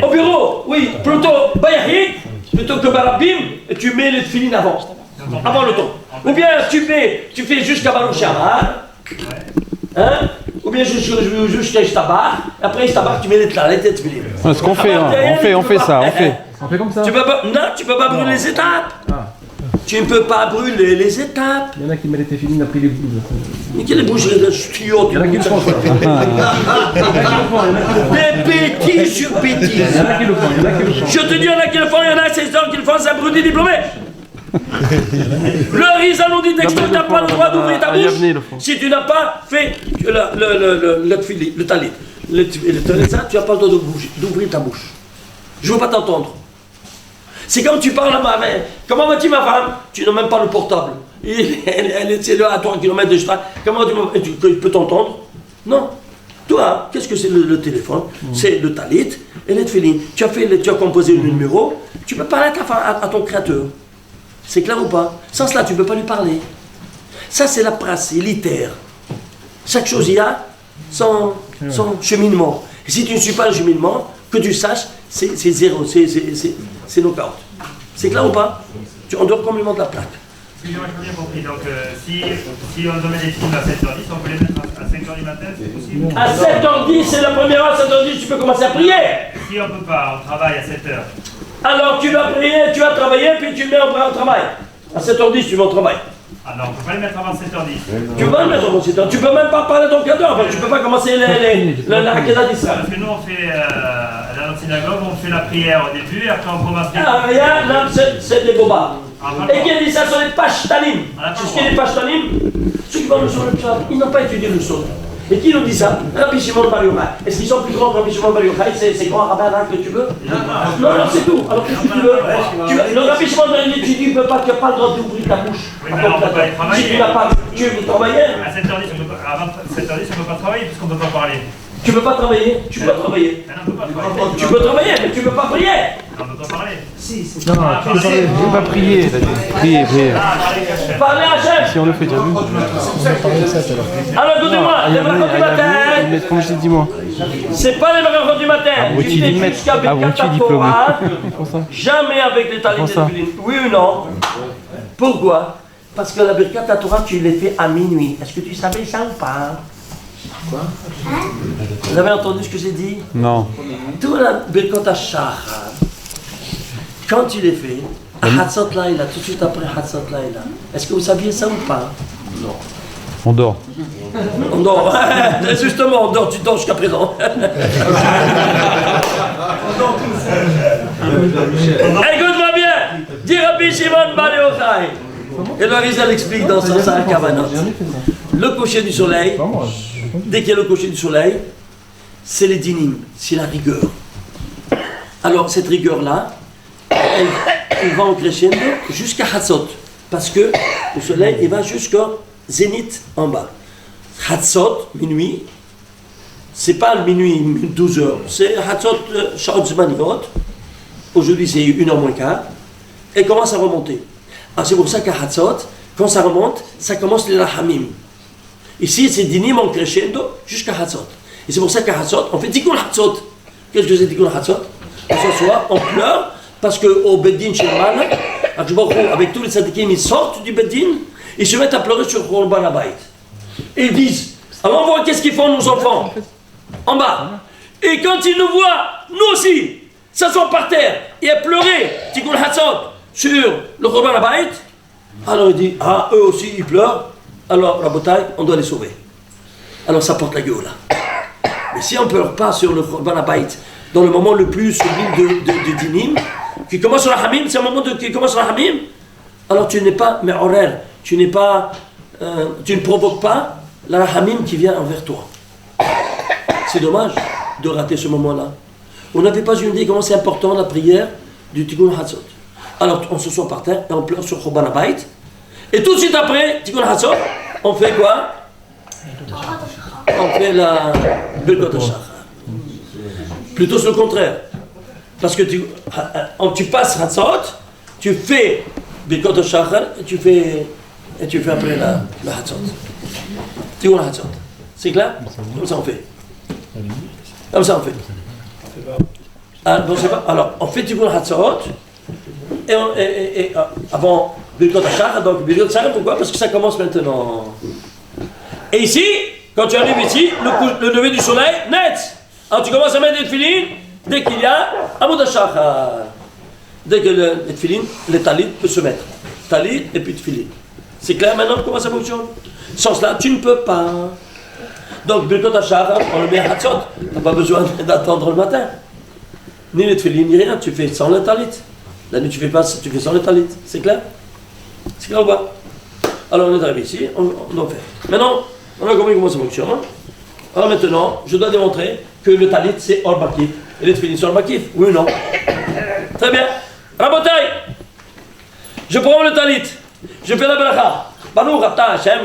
Au bureau, oui, plutôt Bayahid, plutôt que Barabim, et tu mets les tefilines avant le temps. Ou bien tu fais jusqu'à Baruch Shamar, hein? Ou bien jusqu'à Ishtabar, après Ishtabar tu mets les tefilines. C'est ce qu'on fait, on fait ça, on fait. On fait comme ça. Tu peux pas brûler les étapes. Tu ne peux pas brûler les étapes. Il y en a qui mettent les filines après les boules. Mais quelle boucherie de tuyaux? Il y en a qui le font, ça. Des bêtises sur bêtises. Il y en a qui le font, il y en a qui le font. Je te dis, il y en a qui le font, il y en a 16 ans qui le font, c'est abrutis diplômés. Le Rizal nous dit texto, tu n'as pas le droit d'ouvrir ta bouche si tu n'as pas fait le talit. Le talit, ça, tu n'as pas le droit d'ouvrir ta bouche. Je ne veux pas t'entendre. C'est comme tu parles à ma mère. Comment vas-tu, ma femme? Tu n'as même pas le portable. Elle est à 3 km de Stra. Comment tu peux t'entendre? Non. Toi, qu'est-ce que c'est le téléphone? C'est le talit et les tefilines. Tu as composé le numéro. Tu peux parler à ton créateur. C'est clair ou pas? Sans cela, tu ne peux pas lui parler. Ça, c'est la prasse, c'est litère. Chaque chose, il y a son cheminement. Et si tu ne suis pas le cheminement, que tu saches, c'est zéro, c'est knockout. C'est clair ou pas? On doit complètement de la plaque. Excusez-moi, je n'ai bien compris. Donc, si on doit mettre des films à 7h10, on peut les mettre à 5h du matin, c'est possible? À 7h10, c'est la première heure, à 7h10, tu peux commencer à prier. Si on ne peut pas, on travaille à 7h. Alors tu vas prier, tu vas travailler, puis tu le mets au travail. À 7h10, tu vas au travail. Ah non, on ne peut pas les mettre avant 7h10. Tu vas le mettre au 7h10. Tu peux même pas parler à ton créateur, tu peux pas commencer la Hakeda d'Israël. Parce que nous, on fait, dans notre synagogue, on fait la prière au début, et après on commence les... Ah, rien, là, c'est des bobas. Et qui a dit ça, ce sont les pashtanim. C'est ce qu'il y a les pashtanim. Ceux qui vont sur le chat, ils n'ont pas étudié le son. Et qui nous dit ça? Rabbi Shimon Bar Yochai. Est-ce qu'ils sont plus grands que Rabbi Shimon Bar Yochai? C'est grand rabbin là que tu veux? Non, c'est tout. Alors qu'est-ce que tu veux? Le Rabbi Shimon Bar Yochai, tu n'as pas le droit d'ouvrir ta bouche. Oui, mais on ne peut pas y travailler. Si tu n'as pas, tu veux travailler? À 7h10, avant 7h10, on ne peut pas travailler puisqu'on ne peut pas parler. Tu ne peux pas travailler? Tu peux travailler. Non, on ne peut pas travailler. Tu peux travailler, mais tu ne peux pas prier. On ne peut pas parler. Non, tu peux pas prier. Prier. Parler à Hachem. Si on le fait, déjà vu. Alors écoutez-moi, les brachot du matin. Ils mettent comme je t'ai dit, moi. C'est pas les brachot du matin. Abrutis, Tu fais ils mettent. jusqu'à Birkat Abrutis diplômés. Torah. Ils font ça. Jamais avec les talits Comment ça? de Tefillin. Oui ou non? Pourquoi? Parce que la Birkat Torah, tu l'as fait à minuit. Est-ce que tu savais ça ou pas? Quoi? Vous avez entendu ce que j'ai dit? Non. Tout la Birkat Shachar, quand tu l'as fait, à Hatzot Laïla, tout de suite après Hatzot Laïla, est-ce que vous saviez ça ou pas? Non. On dort. On dort. Justement, on dort, tu dors jusqu'à présent. Écoute-moi bien. Dis Rabbi Shimon Bar Yochai. Et le Rizal explique dans son sac Kavanot. Le coucher du soleil, dès qu'il y a le coucher du soleil, c'est les dinim, c'est la rigueur. Alors cette rigueur-là, elle va en crescendo jusqu'à Hatzot. Parce que le soleil, il va jusqu'au zénith en bas. Hatzot, minuit, c'est pas le minuit 12h, c'est Hatzot Shaot Zmaniot. Aujourd'hui c'est 1h moins quart. Et commence à remonter. Alors c'est pour ça qu'à Hatzot, quand ça remonte, ça commence les Rahamim. Ici c'est dinim en crescendo jusqu'à Hatzot. Et c'est pour ça qu'à Hatzot, on fait Tikkun Hatzot. Qu'est-ce que c'est Tikkun Hatzot? On s'assoit, on pleure, parce qu'au Beddin chez le mal, avec tous les tzadikim, ils sortent du Beddin, ils se mettent à pleurer sur Korban Habayit. Et ils disent, alors on voit qu'est-ce qu'ils font nos enfants, en bas. Et quand ils nous voient, nous aussi, s'asseoir par terre et à pleurer, Tikkun Hatzot, sur le Korban Habayit, alors il dit, ah, eux aussi ils pleurent, alors Rabotai, on doit les sauver. Alors ça porte la gueule. Mais si on ne pleure pas sur le Korban Habayit, dans le moment le plus sublime de dinim, qui commence sur la Hamim, c'est un moment qui commence sur la Hamim, alors tu n'es pas me'orer, tu ne provoques pas la Hamim qui vient envers toi. C'est dommage de rater ce moment-là. On n'avait pas une idée comment c'est important la prière du Tikkun Hatzot. Alors on se soit par terre et on pleure sur Korban Habayit. Et tout de suite après, Tikkun Hatzot, on fait quoi? On fait la Birkat Shachar. Plutôt c'est le contraire. Parce que tu passes Hatzot, tu fais Birkat Shachar et tu fais après la Hatzot. Tikkun Hatzot. C'est clair? Comme ça on fait. Comme ça on fait. Alors on fait Tikkun Hatzot et avant Birkat Shachar, donc Birkat Shachar, pourquoi? Parce que ça commence maintenant. Et ici, quand tu arrives ici, le lever du soleil, net. Alors tu commences à mettre des tefillin dès qu'il y a Amud HaShachar. Dès que les tefillin, les talit peut se mettre. talit et puis tefillin. C'est clair maintenant comment ça fonctionne? Sans cela, tu ne peux pas. Donc, Birkot HaShachar, on le met à Hatzot. Tu n'as pas besoin d'attendre le matin. Ni les tefillin, ni rien. Tu fais sans le talit. La nuit, tu fais sans le talit. C'est clair? C'est clair ou pas? Alors, on est arrivé ici, on doit faire. Maintenant, on a compris comment ça fonctionne. Alors maintenant, je dois démontrer que le talit, c'est hors bakif. Et les tefillin sont hors bakif. Oui ou non? Très bien. Rabotai, je prends le talit. Je fais la bracha. Baruch Ata Hashem,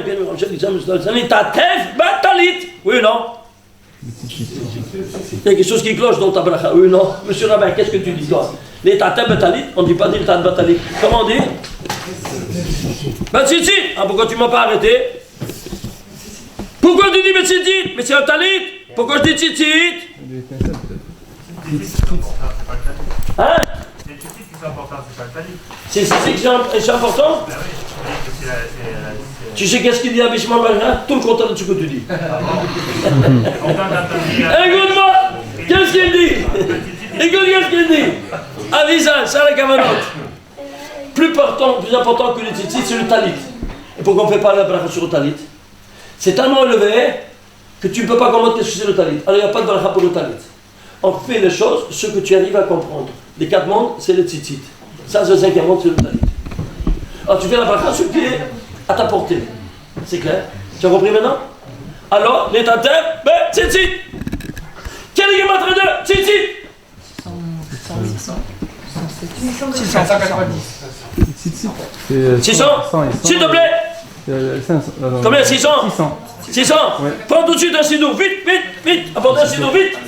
Tatef Batalit. Oui ou non? Il y a quelque chose qui cloche dans ta bracha. Oui ou non? Monsieur Rabbin, qu'est-ce que tu dis toi? Les Tatef Batalit, on ne dit pas dire Tatef Batalit. Comment on dit? Batsitit. Ah, pourquoi tu ne m'as pas arrêté? Pourquoi tu dis Batsitit? Mais c'est un talit. Pourquoi je dis Tzitzit? Hein? C'est les tzitzit qui sont importants, c'est pas le talit. C'est Tzitzit qui sont importants? Ben oui, Tu sais qu'est-ce qu'il dit à Bishman Barra? Tout le contraire de ce que tu dis. Écoute-moi! Qu'est-ce qu'il dit? Écoute, qu'est-ce qu'il dit? Avisa, ça la kavanot. Plus important que le tzitzit, c'est le talit. Et pourquoi on ne fait pas la bracha sur le talit? C'est tellement élevé que tu ne peux pas comprendre qu'est-ce que c'est le talit. Alors il n'y a pas de bracha pour le talit. On fait les choses, ce que tu arrives à comprendre. Les 4 mondes, c'est le tzitzit. Ça, c'est le 5e monde, c'est le talit. Alors tu fais la bracha sur qui est à ta portée. C'est clair? Tu as compris maintenant? Alors, les tatef, ben, tzitzit. Quel est le gematria de tzitzit? 600. S'il te plaît. Combien? 600. 600. Prends tout de suite un sidou. Vite, vite, vite. Apportez un sidou, vite.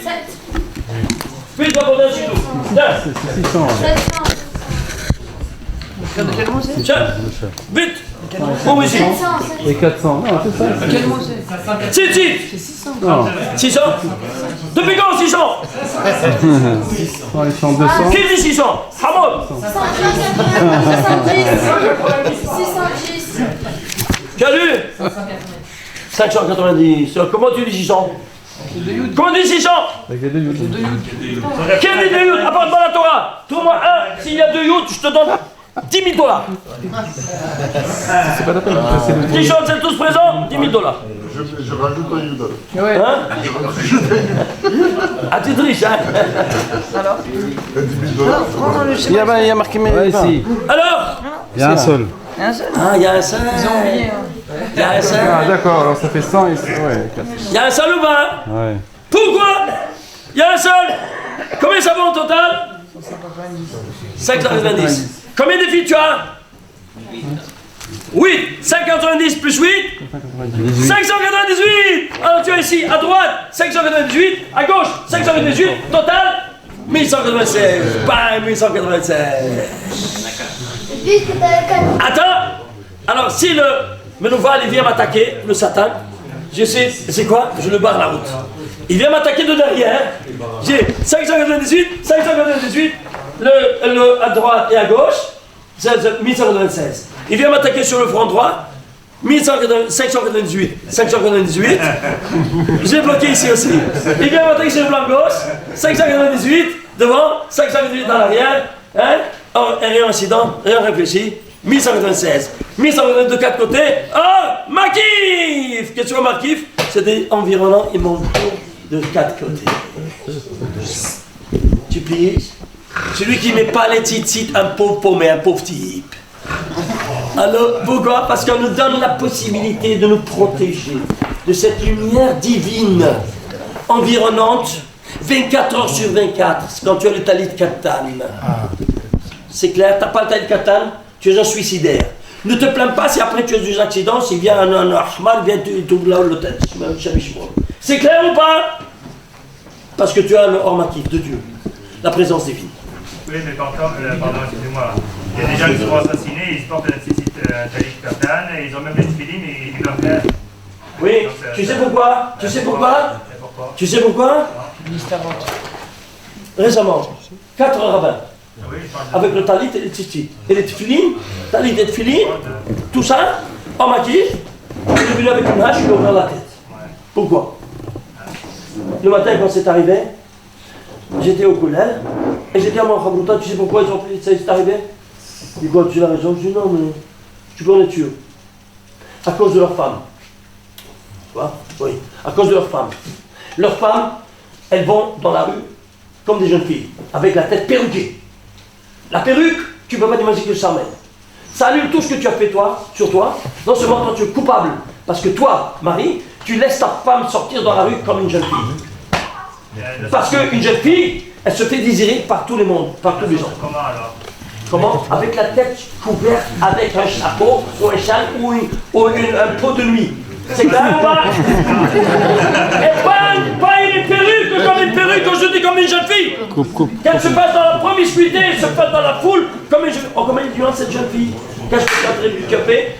Vite, apportez un sidou. C'est 600. Tiens, vite. Où ici? Et 400. Non, c'est ça. Tzitzit. Non. 600. Depuis quand 600? Non, ils sont 200. Qui dit 600? Hamod. 610. Tu as lu? 590. Comment tu dis 600? Comment tu dis 600? Avec les deux youds. Quel dit 2 youds? Apporte-moi la Torah. Trouve-moi un. S'il y a 2 youds, je te donne $10 000. C'est pas la peine de passer le Qui chante, c'est tous présents? $10 000. Je rajoute un Yuda. Hein? Ah, tu triches, hein? Il y a marqué mes ici. Alors? Il y a un seul. Ah, il y a un seul. Il y a un seul. Ah, d'accord, alors ça fait 100 et. Ouais, 400. Il y a un seul ou pas? Ouais. Pourquoi? Il y a un seul. Combien ça va en total? 590. Combien de filles tu as? 8. 590 plus 8? 598. Alors tu as ici, à droite, 598. À gauche, 598. Total 1196. Pas 1196. Attends. Alors si le Menouval il vient m'attaquer, le Satan, je sais, c'est quoi? Je le barre la route. Il vient m'attaquer de derrière. J'ai 598, 598, le à droite et à gauche, c'est 1196. Il vient m'attaquer sur le front droit, 598, 598. J'ai bloqué ici aussi. Il vient m'attaquer sur le flanc gauche, 598 devant, 598 dans l'arrière. Hein? Oh, rien incident, rien réfléchi. 1196. 1196 de 4 côtés. Oh, Makif! Qu'est-ce que c'est Makif? C'était environnant, il m'en faut de 4 côtés. Tu plies? Celui qui met pas les tzitzit, un pauvre paumé, un pauvre type. Alors, pourquoi? Parce qu'on nous donne la possibilité de nous protéger de cette lumière divine environnante 24 heures sur 24, quand tu as le talit katan. C'est clair, tu n'as pas le talit katan, tu es un suicidaire. Ne te plains pas si après tu as des accidents, s'il vient un ahmar, vient t'ouvre là le tête. C'est clair ou pas? Parce que tu as le hormatif de Dieu, la présence divine. Oui, mais pardon, excusez-moi. Il y a des gens qui sont assassinés, ils se portent la petite talit katan, et ils ont même les tefillin et ils leur frère. Oui, tu sais pourquoi? Tu sais pourquoi? Tu sais pourquoi? Récemment, 4 rabbins, avec le talit et les tzitzit, et les tefillin, talit et tefillin, tout ça, en maquille, il est venu avec une hache, il lui a ouvert la tête. Pourquoi? Le matin, quand c'est arrivé, j'étais au Koulel, et j'ai dit à mon Chabrouta, tu sais pourquoi ils ont fait ça, c'est arrivé? Il dit quoi, tu as raison? Je dis non, mais tu peux en être sûr. À cause de leur femme. Tu vois? Oui, à cause de leur femme. Leurs femmes, elles vont dans la rue comme des jeunes filles, avec la tête perruquée. La perruque, tu ne peux pas t'imaginer que ça mène. Ça annule tout ce que tu as fait toi, sur toi. Non seulement toi tu es coupable, parce que toi, Marie, tu laisses ta femme sortir dans la rue comme une jeune fille. Parce qu'une jeune fille, elle se fait désirer par tout le monde, par tous les gens. Comment alors? Comment? Avec la tête couverte, avec un chapeau, ou un châle, ou un pot de nuit. C'est clair ou pas? Et pas une perruque comme une perruque, quand je dis comme une jeune fille. Qu'elle se passe dans la promiscuité, elle se passe dans la foule, comme une jeune fille. Oh, comment il dit cette jeune fille? Qu'est-ce que tu as fait?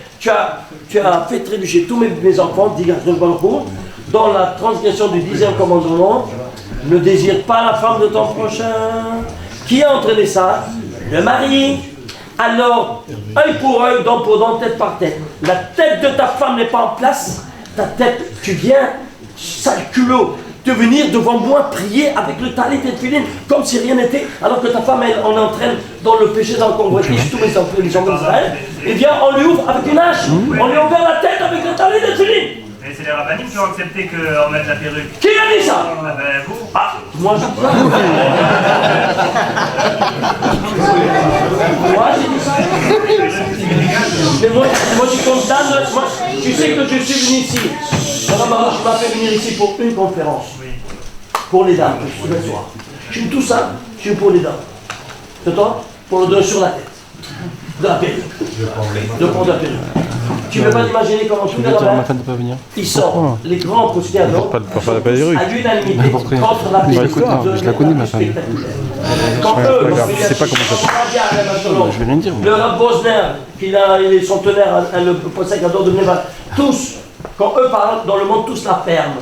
Tu as fait trébucher tous mes enfants, dit Gaston Bancourt, dans la transgression du 10e commandement. Ne désire pas la femme de ton prochain. Qui a entraîné ça? Le mari. Alors, œil pour œil, dent pour dent, tête par tête. La tête de ta femme n'est pas en place. Ta tête, tu viens, sale culot, de venir devant moi prier avec le talit et le filine, comme si rien n'était, alors que ta femme, elle, on entraîne dans le péché, dans le convoitise, tous les enfants d'Israël. Et bien, on lui ouvre avec une hache, on lui ouvre la tête avec le talit et le filine. Mais c'est les rabbiniques qui ont accepté qu'on mette la perruque. Qui a dit ça? Ah ben vous. Ah, moi je... Moi j'ai dit ça. Mais moi je condamne, moi, tu sais que je suis venu ici. Madame, je m'appelle venir ici pour une conférence. Pour les dames, le soir. Je suis tout ça, je suis pour les dames. C'est toi? Pour le donner sur la tête. De la perruque. De prendre la perruque. Tu ne peux pas imaginer comment tous les rabbins, ils sont les grands possédeurs à l'unanimité contre la perruque. Je la connais, ma femme. Quand eux, Je sais pas comment ça s'appelle. Je vais rien dire. le Rav Bosner, il est son tonnerre, le possèdeur de Neva, tous, quand eux parlent dans le monde, tous la ferment.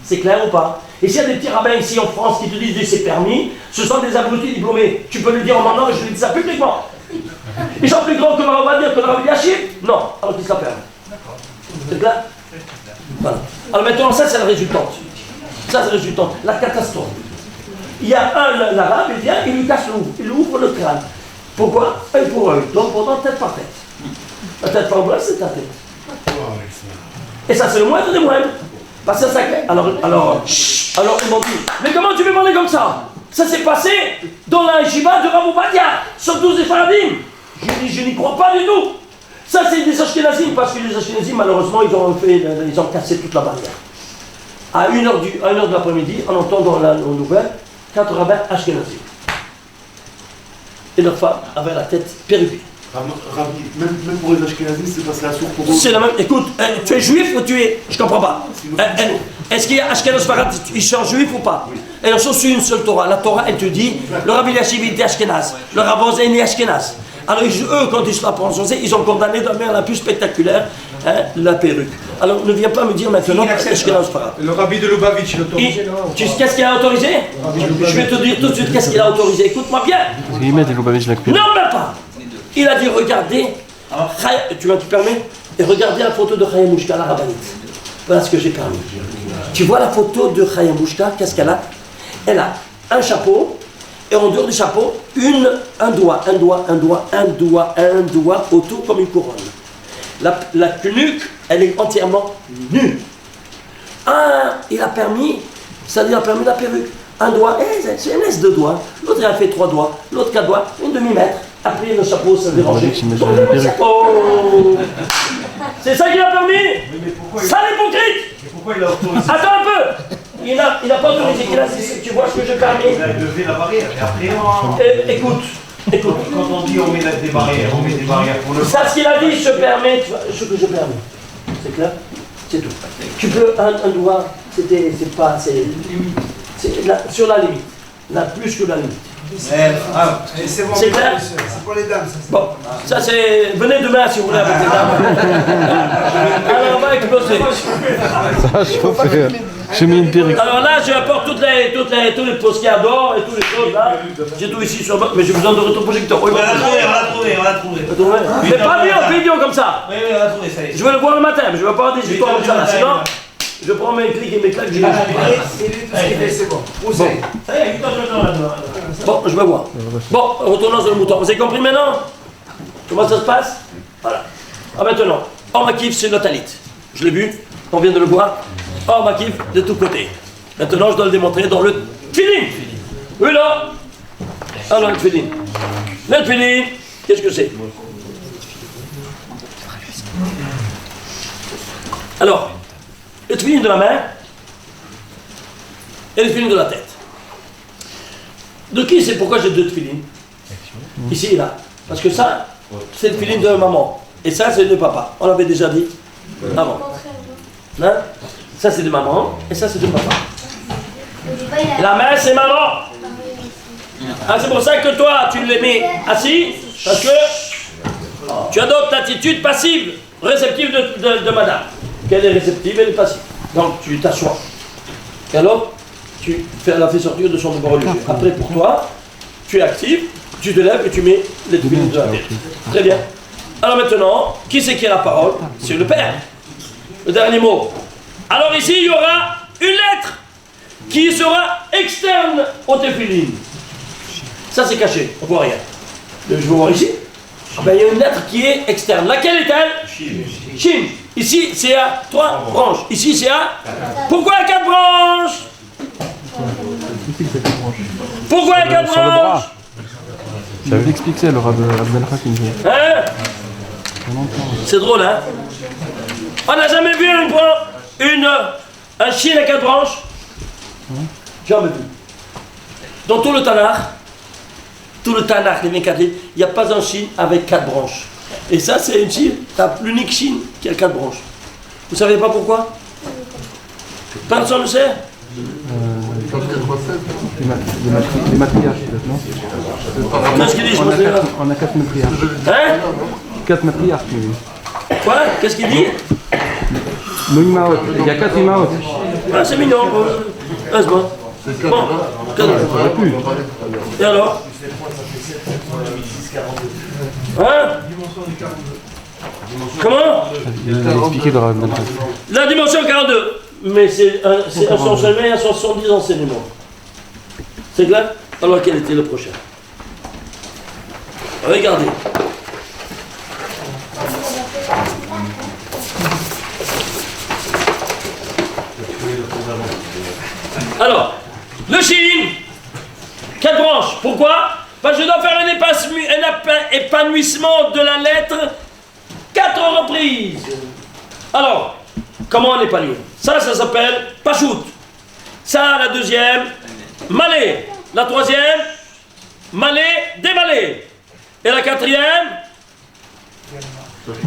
C'est clair ou pas? Et s'il y a des petits rabbins ici en France qui te disent que c'est permis, ce sont des abrutis diplômés. Tu peux le dire en maintenant et je lui dis ça publiquement. Ils sont plus grands que Rav Ovadia, que Rav Yachir? Non, alors qu'ils se la ferment. C'est clair? Voilà. Alors maintenant, ça c'est la résultante. Ça c'est la résultante, la catastrophe. Il y a un l'arabe, il vient, il lui casse l'ouvre, il lui ouvre le crâne. Pourquoi? Œil pour œil, donc pendant tête par tête. La tête par bras, c'est ta tête. Et ça c'est le moindre des moindres. Parce que ça alors ils m'ont dit, mais comment tu peux parler comme ça? Ça s'est passé dans la yeshiva de Rav Ovadia, sur 12 Ephadim. Je dis, je n'y crois pas du tout. Ça c'est des Ashkenazim, parce que les Ashkenazim, malheureusement, ils ont cassé toute la barrière. À 1h de l'après-midi, on entend dans la nouvelle 4 rabbins Ashkenazim. Et leur femme avait la tête perruquée. Même pour les Ashkenazim, c'est passé la source pour eux. C'est la même. Écoute, tu es juif ou tu es. Je comprends pas. Est-ce qu'il y a Ashkenaz Farad, ils sont juifs ou pas? Et ils sont sur une seule Torah. La Torah, elle te dit, le Rabbi Yashiv était Ashkenaz, le Rav Ozen est Ashkenaz. Alors eux, quand ils se la prononcent, ils ont condamné de la manière la plus spectaculaire la perruque. Alors ne viens pas me dire maintenant Ashkenaz Farad. Le Rabbi de Lubavitch, il autorise. Qu'est-ce qu'il a autorisé? Je vais te dire tout de suite qu'est-ce qu'il a autorisé. Écoute-moi bien. Il met des Lubavitch la perruque. Non, même pas. Il a dit, regardez, tu me permets? Et regardez la photo de Chaya Mouchka, la rabbinite. Voilà ce que j'ai permis. Tu vois la photo de Chaya Mouchka, qu'est-ce qu'elle a? Elle a un chapeau, et en dehors du chapeau, un doigt autour comme une couronne. La nuque, elle est entièrement nue. Il a permis, c'est-à-dire il a permis la perruque. Un doigt, c'est un S de doigts. L'autre, il a fait 3 doigts. L'autre, 4 doigts, une demi-mètre. Après, le chapeau, ça dérangeait. Oh, c'est ça qu'il a permis? Ça, l'hypocrite! Pourquoi il a autorisé? Attends un peu! Il n'a pas autorisé. Tu vois ce que je permets? Il a levé la barrière. Et après, écoute. Quand on dit on met des barrières, on met des barrières pour le. Ça, ce qu'il a dit, je permets. Ce que je permets. C'est clair? C'est tout. Tu peux, un doigt, c'est pas. C'est sur la limite. Là, plus que la limite. C'est bon, c'est clair? C'est pour les dames, ça. Bon, ça c'est. Venez demain si vous voulez avec les dames. Alors on va exploser. Ça a chauffé. J'ai mis une perruque. Alors là, j'apporte tous les postcards d'or et toutes les choses là. J'ai tout ici sur le. Mais j'ai besoin de rétroprojecteur. Oui, on l'a trouvé. Mais pas bien en vidéo comme ça. Oui, on l'a trouvé, ça y est. Je vais le voir le matin, mais je ne vais pas avoir des histoires comme ça. Sinon, je prends mes clics et mes claques. Et lui, tout ce qu'il fait, c'est bon. Ça y est, bon, je vais voir. Bon, retournons sur le mouton. Vous avez compris maintenant? Comment ça se passe? Voilà. Ah, maintenant, Or Makif, c'est le talit. Je l'ai vu, on vient de le voir. Or Makif, de tous côtés. Maintenant, je dois le démontrer dans le tefillin. Oui, là. Alors, le tefillin. Le tefillin, qu'est-ce que c'est? Alors, le tefillin de la main et le tefillin de la tête. De qui c'est pourquoi j'ai deux tefillin? Ici et là. Parce que ça, c'est le tefillin de maman. Et ça, c'est de papa. On l'avait déjà dit avant. Hein? Ça, c'est de maman. Et ça, c'est de papa. La main, c'est maman. Ah, c'est pour ça que toi, tu les mets assis. Parce que tu adoptes l'attitude passive, réceptive de madame. Qu'elle est réceptive, elle est passive. Donc, tu t'assois. Et alors, tu la fais sortir de son devoir religieux. Après, pour toi, tu es actif, tu te lèves et tu mets les tefillin de la tête. Très bien. Alors maintenant, qui c'est qui a la parole? C'est le père. Le dernier mot. Alors ici, il y aura une lettre qui sera externe au tefillin. Ça, c'est caché, on ne voit rien. Je vais voir ici. Ah ben, il y a une lettre qui est externe. Laquelle est-elle? Shin. Ici, c'est à 3 branches. Ici, c'est à... Pourquoi à 4 branches? Pourquoi à 4 branches? Ça vous explique ça, le Rav Hakim. Hein? C'est drôle, hein? On n'a jamais vu un chien à 4 branches? Jamais vu. Dans tout le Tanakh, les 24 livres, il n'y a pas un chien avec 4 branches. Et ça, c'est une chine, l'unique chine qui a 4 branches. Vous savez pas pourquoi? Personne ne sait? Les matriarches, peut-être, non? Qu'est-ce qu'il dit? On a 4 matriarches. Hein? 4 matriarches, oui. Quoi? Qu'est-ce qu'il dit? Nos Imaot. Il y a 4 Imaot. Ah, c'est mignon. Reste-moi. Bon, et alors? Hein? Comment? Il a expliqué dans Rav Hakim. La dimension 42. Mais c'est un enseignement et un 70 enseignements. C'est clair? Alors quel était le prochain? Regardez. Alors, le Chine, 4 branches. Pourquoi? Parce que je dois faire un épanouissement de la lettre 4 reprises. Alors, comment on épanouit? Ça s'appelle Pachout. Ça, la deuxième, Malé. La troisième, Malé, démalé. Et la quatrième,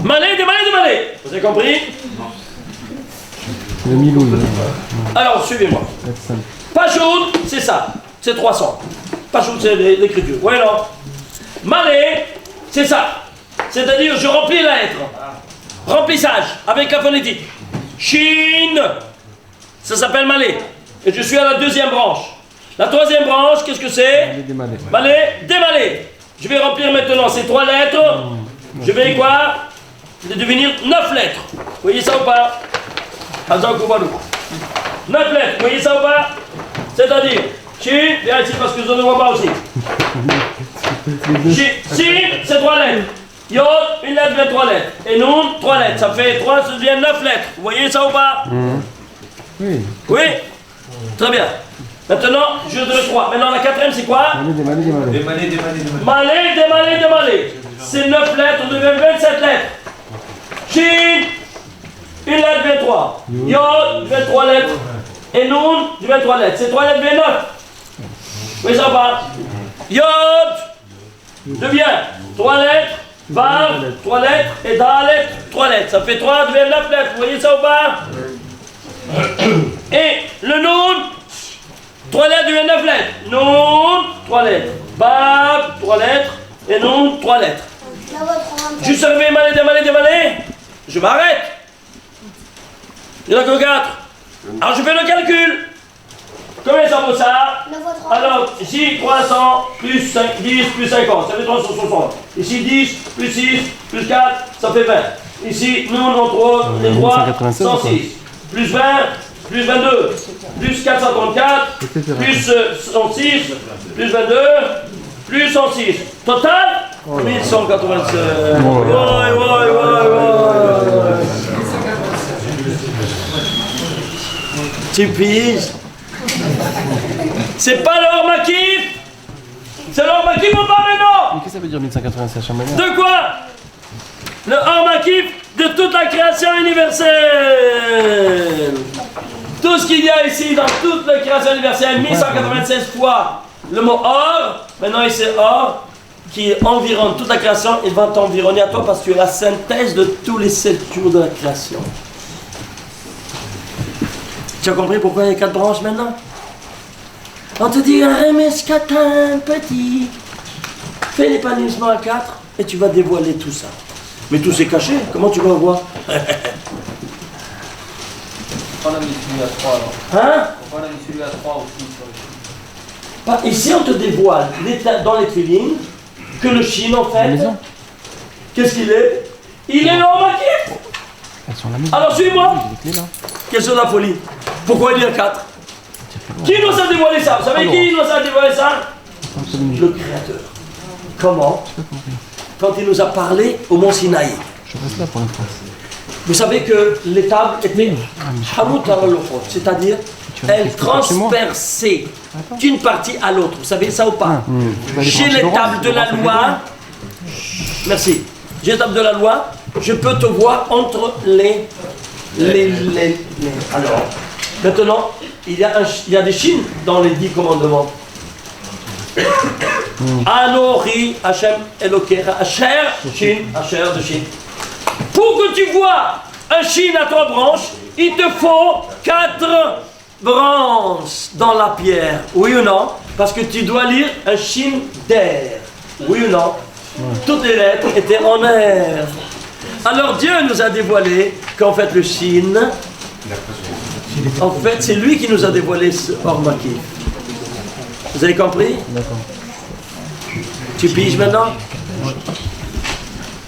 Malé, démalé, démalé. Vous avez compris? Le Milou. Alors, suivez-moi. Pachout, c'est ça. C'est 300. Pachout, c'est l'écriture. Oui, non. Malé, c'est ça. C'est-à-dire, je remplis la lettre. Remplissage, avec la phonétique. Chine, ça s'appelle Malé. Et je suis à la deuxième branche. La troisième branche, qu'est-ce que c'est? Malé, démalé. Je vais remplir maintenant ces 3 lettres. Je vais quoi? De devenir 9 lettres. Vous voyez ça ou pas? 9 lettres, vous voyez ça ou pas? C'est-à-dire, Chine, viens ici parce que je ne vois pas aussi. Chine, c'est 3 lettres. Yod, une lettre devient 3 lettres. Et Noun, 3 lettres. Ça fait 3, ça devient 9 lettres. Vous voyez ça ou pas? Oui. Oui? Très bien. Maintenant, je de 3. Maintenant, la quatrième, c'est quoi? Démalé. Malé, démalé, démalé. C'est 9 lettres, on devient 27 lettres. Chine, une lettre devient 3. Yod, devient 3 lettres. Et Noun, devient 3 lettres. Ces 3 lettres deviennent 9. Oui, ça va. Yod devient 3 lettres. Vav, 3 lettres. Et Dalet, 3 lettres. Ça fait 3, devient 9 lettres. Vous voyez ça ou pas? Et le Noun, 3 lettres devient 9 lettres. Noun, 3 lettres. Vav, 3 lettres. Et Noun, 3 lettres. Juste arrivé, malé, démalé, démalé. Je m'arrête. Il n'y en a que 4. Alors je fais le calcul. Combien ça vaut ça? Alors ici 300 plus 5, 10 plus 50, ça fait 360. Ici 10 plus 6 plus 4, ça fait 20. Ici nous on trouve les 3, 106. Plus 20, plus 22, plus 434, plus 106, plus 22, plus 106. Total 1196. Tu piges? C'est pas l'or maquif? C'est l'or maquif ou pas maintenant? Mais qu'est-ce que ça veut dire 1196 Chamanière? De quoi? Le or maquif de toute la création universelle. Tout ce qu'il y a ici dans toute la création universelle, 1196 fois le mot or, maintenant ici or, qui environne toute la création, il va t'environner à toi parce que tu es la synthèse de tous les 7 jours de la création. Tu as compris pourquoi il y a 4 branches maintenant? On te dit, Remescatin, petit, fais l'épanouissement à 4 et tu vas dévoiler tout ça. Mais tout c'est caché, comment tu vas voir? Pourquoi on a mis celui à 3 alors? Hein? Pourquoi on a mis celui à 3 aussi sur le Pas- Ici on te dévoile dans les filines que le Chine en fait, qu'est-ce qu'il est? Il est l'homme maquif. Elles sont à la maison. Alors suis-moi. J'ai les clés là. Quelle est la folie? Pourquoi il y a 4? Qui nous a dévoilé ça? Vous savez qui nous a dévoilé ça? Le Créateur. Comment? Quand il nous a parlé au mont Sinaï. Je reste là pour l'instant. Vous savez que les tables étaient Hamout al-Lokhot, c'est-à-dire elles transperçaient d'une partie à l'autre. Vous savez ça ou pas? Chez les tables de la loi, merci. J'ai les tables de la loi, je peux te voir entre les alors, maintenant, il y a des chines dans les 10 commandements. Anori, Hachem, Elokera, Asher, Shin, Asher de Shin. Pour que tu vois un Shin à 3 branches, il te faut 4 branches dans la pierre. Oui ou non? Parce que tu dois lire un Shin d'air. Oui ou non? Toutes les lettres étaient en air. Alors Dieu nous a dévoilé qu'en fait le Shin, en fait c'est lui qui nous a dévoilé ce Or Makif. Vous avez compris? D'accord. Tu piges maintenant?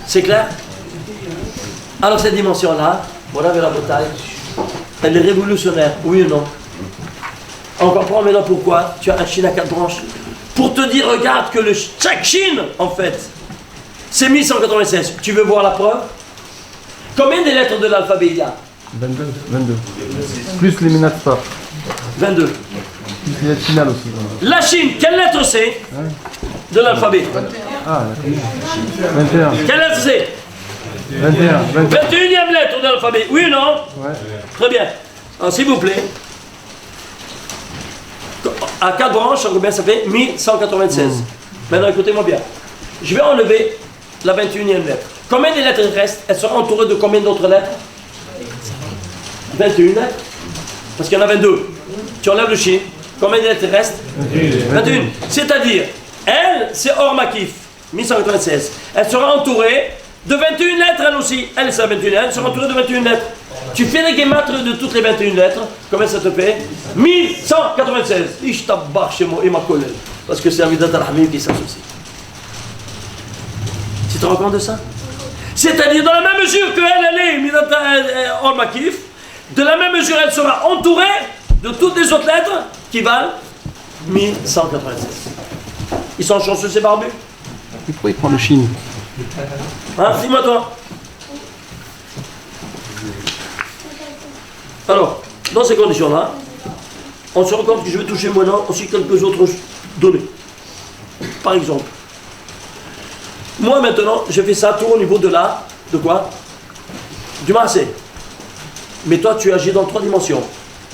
C'est clair? Alors cette dimension-là, voilà vers la bataille, elle est révolutionnaire, oui ou non? On comprend maintenant pourquoi tu as un Shin à 4 branches. Pour te dire, regarde que chaque Shin, en fait, c'est 1196. Tu veux voir la preuve? Combien de lettres de l'alphabet il y a? 22. 22. Plus les Minatspa. 22. Plus les lettres finales aussi. La Chine, quelle lettre c'est de l'alphabet? Ah, d'accord. 21. Quelle lettre c'est? 21. 21e lettre de l'alphabet, oui ou non? Ouais. Très bien. Alors s'il vous plaît, à 4 branches, combien ça fait? 1196. Maintenant écoutez-moi bien. Je vais enlever la 21e lettre. Combien de lettres restent? Elles seront entourées de combien d'autres lettres? 21 lettres. Parce qu'il y en a 22. Tu enlèves le Shin. Combien de lettres restent? 21. C'est-à-dire, elle, c'est Or Makif, 1196. Elle sera entourée de 21 lettres, elle aussi. Elle, c'est la 21. Elle sera entourée de 21 lettres. Tu fais les guématres de toutes les 21 lettres. Combien ça te fait? 1196. Ishtabbar chez moi et ma collègue. Parce que c'est Amidat al-Hamim qui s'associe. Tu te rends compte de ça? C'est-à-dire, dans la même mesure qu'elle est Or Makif, de la même mesure, elle sera entourée de toutes les autres lettres qui valent 1196. Ils sont chanceux, ces barbus? Et pourquoi il prend le Chine? Hein, dis-moi toi. Alors, dans ces conditions-là, on se rend compte que je vais toucher maintenant aussi quelques autres données. Par exemple, moi maintenant, je fais ça tout au niveau de quoi? Du Maasé. Mais toi, tu agis dans 3 dimensions.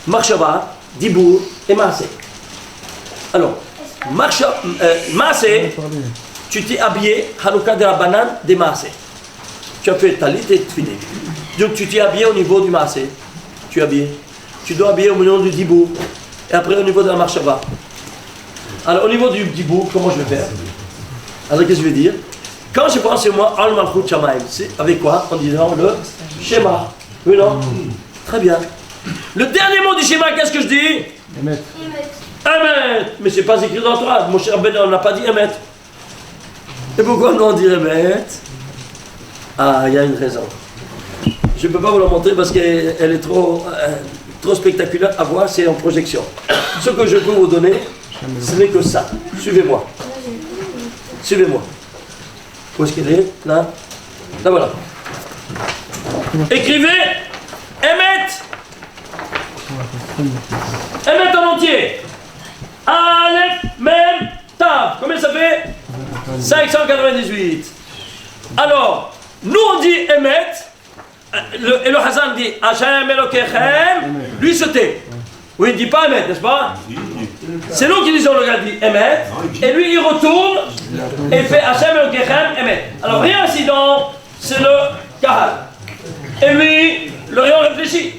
Marshava, Dibour et Maasé. Alors, Maasé, tu t'es habillé, Hanouka de la banane des Maasé. Tu as fait talit et tfilin. Donc tu t'es habillé au niveau du Maasé. Tu es habillé. Tu dois habiller au niveau du Dibour. Et après au niveau de la Marshava. Alors au niveau du Dibour, comment je vais faire? Alors qu'est-ce que je vais dire? Quand je prends sur moi Al Malchut Shamaim, c'est avec quoi? En disant le schéma. Oui, non? Très bien. Le dernier mot du schéma, qu'est-ce que je dis? Emet. Emet. Mais c'est pas écrit dans le Torah. Mon cher Ben, on n'a pas dit Emet. Et pourquoi on dit Emet? Ah, il y a une raison. Je ne peux pas vous la montrer parce qu'elle est trop spectaculaire à voir, c'est en projection. Ce que je peux vous donner, ce n'est que ça. Suivez-moi. Suivez-moi. Où est-ce qu'elle est? Là. Là voilà. Écrivez Emet. Emet en entier. Aleph, Mem, Tav. Combien ça fait? 598. Alors, nous on dit Emet. Et le Hazan dit Hashem Elokechem. Lui se tait. Oui, il ne dit pas Emet, n'est-ce pas? C'est nous qui disons, le gars dit Emet. Et lui il retourne et il fait Hashem Elokechem Emet. Alors rien incident, c'est le Kahal. Et lui, le rayon réfléchit.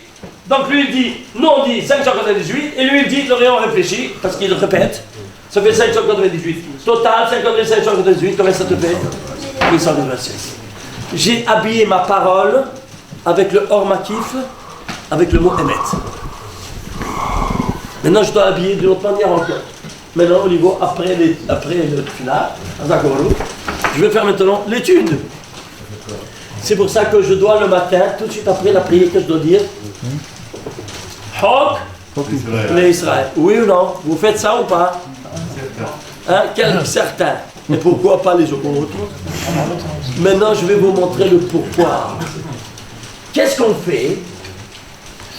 Donc lui il dit, nous on dit 598, et lui il dit le rayon réfléchit, parce qu'il répète. Ça fait 598. Total, 598, combien ça te fait? 896. J'ai habillé ma parole avec le Or Makif, avec le mot Emet. Maintenant je dois habiller d'une autre manière encore. Maintenant au niveau, après le Tfilah, je vais faire maintenant l'étude. C'est pour ça que je dois le matin, tout de suite après la prière que je dois dire, Hok les Israël. Oui ou non? Vous faites ça ou pas? Hein? Certains. Et pourquoi pas les autres? Maintenant je vais vous montrer le pourquoi. Qu'est-ce qu'on fait?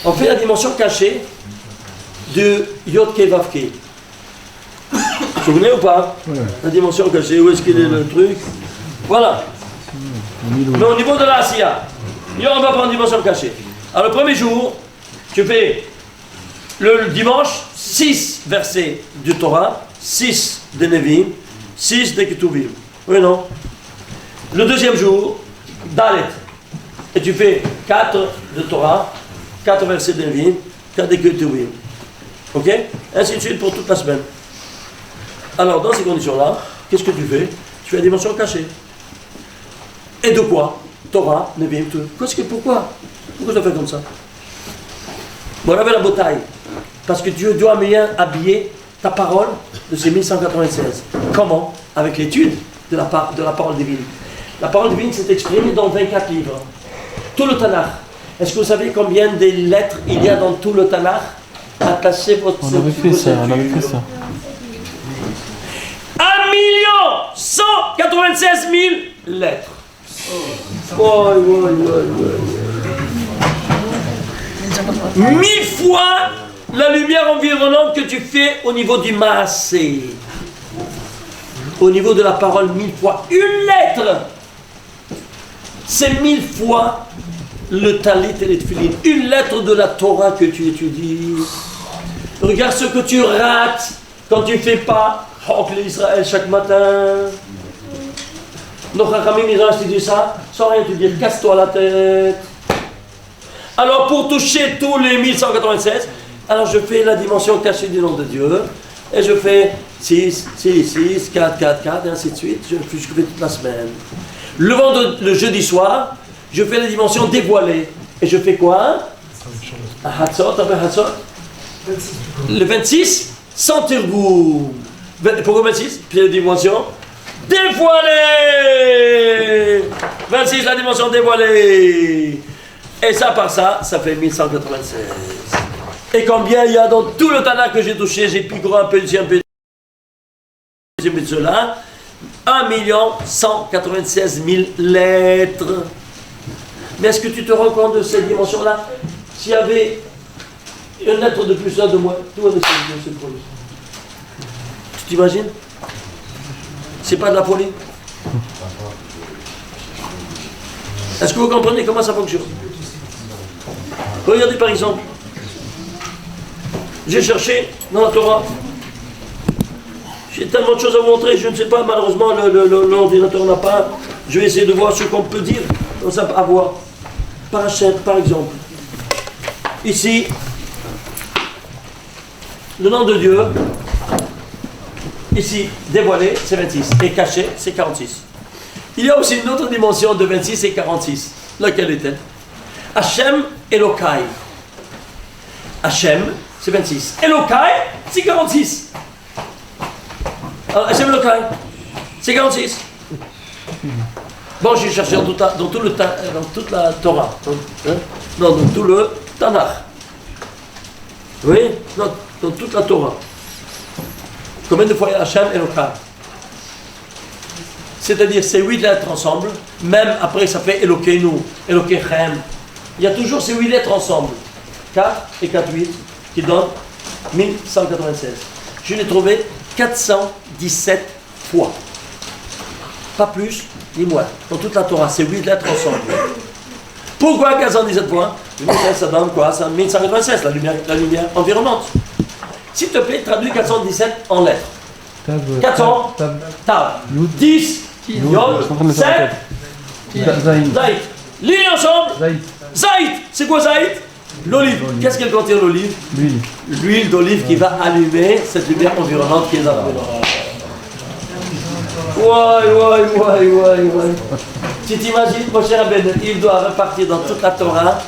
On fait la dimension cachée de Yod Ke Vav Ke. Vous vous souvenez ou pas? La dimension cachée, où est-ce qu'il est le truc? Voilà. Mais au niveau de la Asiya, on va prendre dimension cachée. Alors le premier jour, tu fais le dimanche 6 versets du Torah, 6 des Nevim, 6 des Ketuvim. Oui, non? Le deuxième jour, Dalet. Et tu fais 4 de Torah, 4 versets des Nevim, 4 des Ketuvim. Ok? Ainsi de suite pour toute la semaine. Alors dans ces conditions-là, qu'est-ce que tu fais? Tu fais la dimension cachée. Et de quoi? Torah, Nevim, tout. Pourquoi? Pourquoi je fais comme ça? Bon, on avait la bataille. Parce que Dieu doit bien habiller ta parole de ces 1196. Comment? Avec l'étude de la parole divine. La parole divine s'est exprimée dans 24 livres. Tout le Tanakh. Est-ce que vous savez combien de lettres il y a dans tout le Tanakh? Attachez votre... On avait fait ça. 1 196 000 lettres. Oh, 1000 fois la lumière environnante que tu fais au niveau du maasé. Au niveau de la parole, 1000 fois. Une lettre, c'est 1000 fois le talit et les tefillin. Une lettre de la Torah que tu étudies. Regarde ce que tu rates quand tu ne fais pas Hok l'Israël chaque matin. Nos Chachamim, ils ont étudié ça sans rien te dire. Casse-toi la tête. Alors pour toucher tous les 1196, alors je fais la dimension cachée du nom de Dieu, et je fais 6, 6, 6, 4, 4, 4, et ainsi de suite, je fais toute la semaine. Le jeudi soir, je fais la dimension dévoilée, et je fais quoi? Le 26, sans Tirgoum. Pourquoi 26? Puis la dimension dévoilée. 26, la dimension dévoilée. Et ça par ça, ça fait 1196. Et combien il y a dans tout le Tanakh que j'ai touché, j'ai plus gros un peu ici, un peu de cela, 1 196 000 lettres. Mais est-ce que tu te rends compte de cette dimension-là? S'il y avait une lettre de plus, là de moins, tout avec ce produit. Tu t'imagines? C'est pas de la folie. Est-ce que vous comprenez comment ça fonctionne? Regardez par exemple, j'ai cherché dans la Torah, j'ai tellement de choses à vous montrer, je ne sais pas, malheureusement l'ordinateur n'a pas, je vais essayer de voir ce qu'on peut dire, comme ça à voir. Parachète par exemple, ici, le nom de Dieu, ici, dévoilé, c'est 26, et caché, c'est 46. Il y a aussi une autre dimension de 26 et 46, laquelle est-elle? Hashem Elokai. Hashem, c'est 26. Elokai, c'est 46. Alors, Hashem Elokai, c'est 46. Bon, j'ai cherché dans toute la Torah. Non, dans tout le Tanakh. Oui, dans toute la Torah. Combien de fois il y a Hashem Elokai? c'est-à-dire ces 8 lettres ensemble, même après ça fait Elokeinu, Elokechem. Il y a toujours ces 8 lettres ensemble, 4 et 4, 8, qui donnent 1196. Je l'ai trouvé 417 fois. Pas plus, ni moins. Dans toute la Torah, ces 8 lettres ensemble. Pourquoi 417 fois? Ça donne quoi? Ça 1196, la lumière environnante. S'il te plaît, traduis 417 en lettres. 400, Tav, 10, Yod, 7, Zaït. Ligne ensemble. Zaït. C'est quoi Zaït? L'olive. Qu'est-ce qu'elle contient l'olive? L'huile d'olive qui va allumer cette lumière environnante qui est dans la menorah. Ouais. Tu t'imagines, mon cher Abed, il doit repartir dans toute la Torah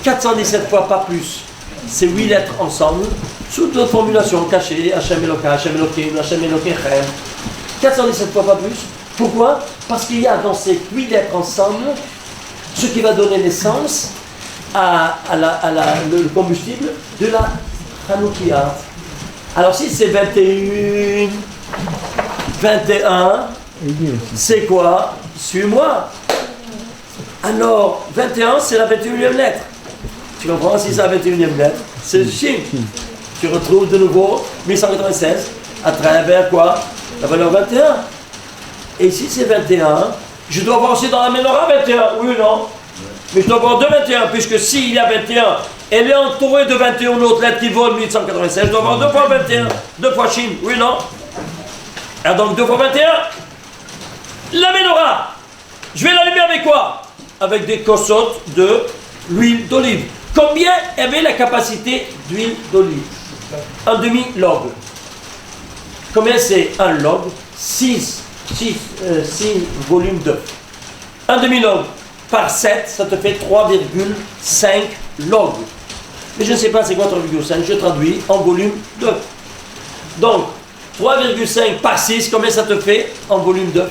417 fois, pas plus. Ces 8 lettres ensemble, sous d'autres formulations cachées, Hachem Eloka, Hachem Elokeinu, Hachem Elokechem. 417 fois, pas plus. Pourquoi? Parce qu'il y a dans ces 8 lettres ensemble ce qui va donner naissance le combustible de la Hanoukia. Alors si c'est 21, 21, c'est quoi? Suis-moi. Alors, 21, c'est la 21e lettre. Tu comprends? Si c'est la 21e lettre, c'est le Shin. Tu retrouves de nouveau 1196 à travers quoi? La valeur 21. Et si c'est 21, je dois voir aussi dans la Menorah 21, oui ou non? Mais je dois voir 2 21, puisque s'il y a 21, elle est entourée de 21 autres lettres qui volent 1196, je dois voir 2 fois 21, 2 fois Shin, oui ou non? Alors donc 2 fois 21, la Menorah, je vais l'allumer avec quoi? Avec des kosot de l'huile d'olive. Combien avait la capacité d'huile d'olive? Un demi-log. Combien c'est un log? 6 volumes d'œufs. Un demi-log par 7, ça te fait 3,5 logs. Mais je ne sais pas c'est quoi 3,5, je traduis en volume d'œufs. Donc, 3,5 par 6, combien ça te fait en volume d'œufs?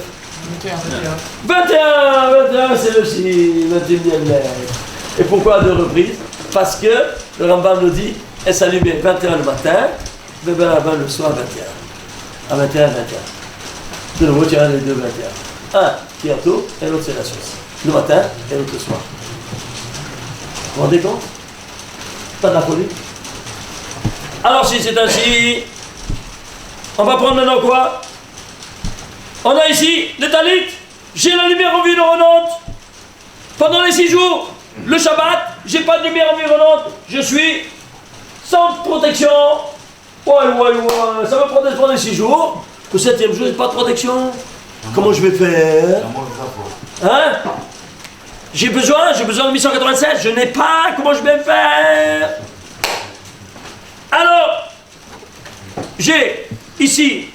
21, c'est le 21e lettre. Et pourquoi à 2 reprises? Parce que le Rambam nous dit, elle s'allumait 21 le matin, bébé le soir 21. À 21, 21. De nouveau, tu as les deux 21. Un qui est en tout, et l'autre c'est la sauce. Le matin et l'autre le soir. Vous vous rendez compte? Pas de la folie. Alors si c'est ainsi, on va prendre maintenant quoi? On a ici les talit, j'ai la lumière environnante. Pendant les 6 jours, le Shabbat, j'ai pas de lumière environnante. Je suis sans protection. Ça me protège pendant les 6 jours. Le 7e jour, j'ai pas de protection. Comment je vais faire? Hein? J'ai besoin de 1187, je n'ai pas, comment je vais faire? Alors, j'ai ici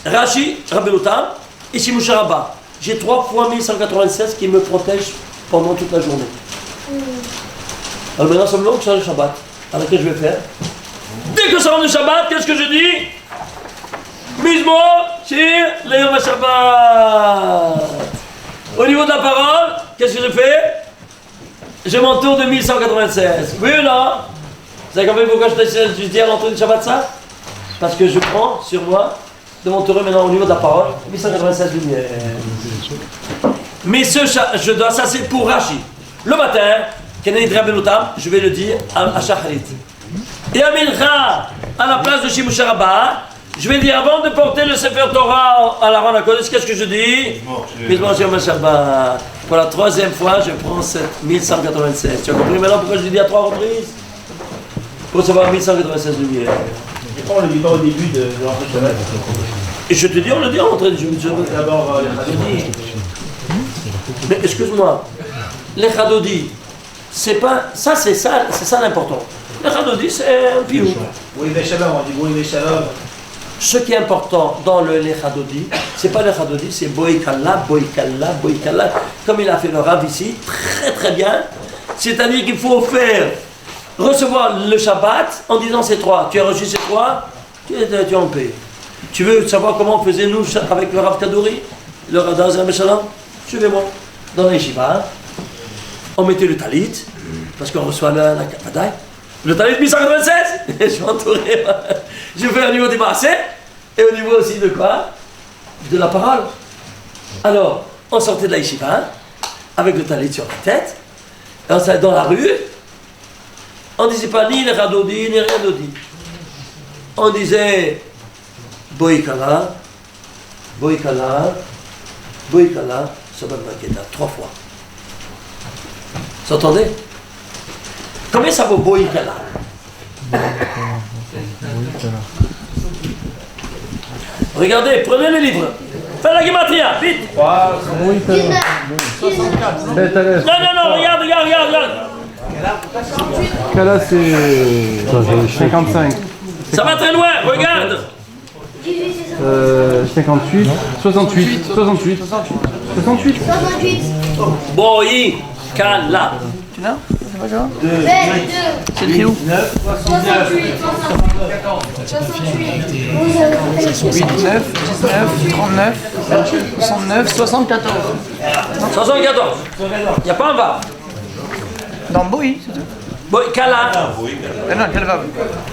Rashi, Rabbeinu Tam, ici Moshe Rabba. J'ai 3 fois 1196 qui me protègent pendant toute la journée. Alors maintenant, ça me manque, c'est le Shabbat. Alors qu'est-ce que je vais faire? Dès que ça rentre le Shabbat, qu'est-ce que je dis? Mizmo, Shir, Léon Shabbat. Au niveau de la parole, qu'est-ce que je fais? Je m'entoure de 1196. Oui ou non? Vous savez pourquoi je dis à l'entour du Shabbat ça? Parce que je prends sur moi de m'entourer maintenant au niveau de la parole 1196 lumières. Mais je dois, ça c'est pour Rashi. Le matin, Kened Rabbeinu Tam, je vais le dire à Shacharit. Et à Mincha, à la place de Shimouch Rabba, je vais dire avant de porter le Sefer Torah à la Ron HaKodesh, qu'est-ce que je dis? Pour la 3e fois, je prends cette 1196. Tu as compris maintenant pourquoi je le dis à 3 reprises? Pour savoir 1196 lumières. Et pourquoi on ne le dit pas au début de l'entrée de Shabbat? Et je te dis, on le dit en entrée de Shabbat. D'abord les Chadodi. Mais excuse-moi, les Chadodi, c'est pas. Ça, c'est ça l'important. Les Chadodi, c'est un pilou. Oui, mais Shalom, on dit oui, mais Shalom. Ce qui est important dans le Lechadodi, c'est pas le Lechadodi, c'est Boïkalla. Comme il a fait le Rav ici, très très bien. C'est-à-dire qu'il faut recevoir le Shabbat en disant ces 3. Tu as reçu ces 3, tu es en paix. Tu veux savoir comment on faisait nous avec le Rav Kadouri, le Rav Dazar Shalom? Suivez-moi. Dans les Shiva, on mettait le talit, parce qu'on reçoit la Kafadaï. Le talit 1196, je suis entouré. Je fais au niveau des massés et au niveau aussi de quoi? De la parole. Alors, on sortait de la yeshiva, avec le talit sur la tête, et on s'allait dans la rue, on disait pas ni le radodi, ni rien d'odi. On disait Boïkala, Boïkala, Boïkala, Shabbat Maketa, 3 fois. Vous entendez? Combien ça vaut Boïkala? Regardez, prenez le livre. Faites la gematria, vite. Non, regarde. Kala, c'est 55. Ça va très loin, regarde. 58, 68. Boïkala. Tu l'as? C'est pas grave. C'est écrit où? 68, 19, 39, 69, 74. 74. Il n'y a pas un va. Dans Boï, c'est tout. Boïkala. Non, quel va?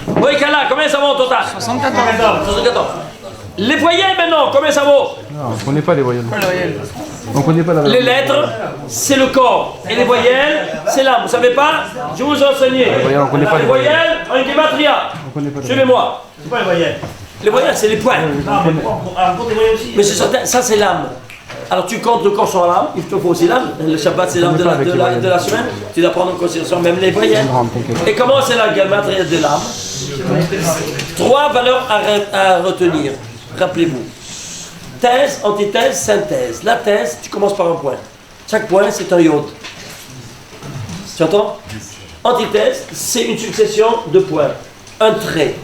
Boïkala, combien ça vaut au total? 74. Les voyelles maintenant, combien ça vaut? Non, on ne connaît pas les voyelles. Pas le réel. On ne connaît pas la Les lettres, c'est le corps. Et les voyelles, c'est l'âme. Vous ne savez pas? Je vous enseigne. voyelles, on connaît pas Les les voyelles, en gematria. On connaît pas les Suivez-moi. C'est pas les voyelles. Les voyelles, c'est les points. Non, mais on compte les voyelles aussi. Mais c'est certain, ça c'est l'âme. Alors tu comptes le corps sur l'âme, il te faut aussi l'âme. Le Shabbat c'est l'âme de la semaine. Tu dois prendre en considération même les voyelles. Et comment c'est la gematria de l'âme? 3 valeurs à retenir. Rappelez-vous. Thèse, antithèse, synthèse. La thèse, tu commences par un point. Chaque point, c'est un yod. Tu entends? Antithèse, c'est une succession de points. Un trait.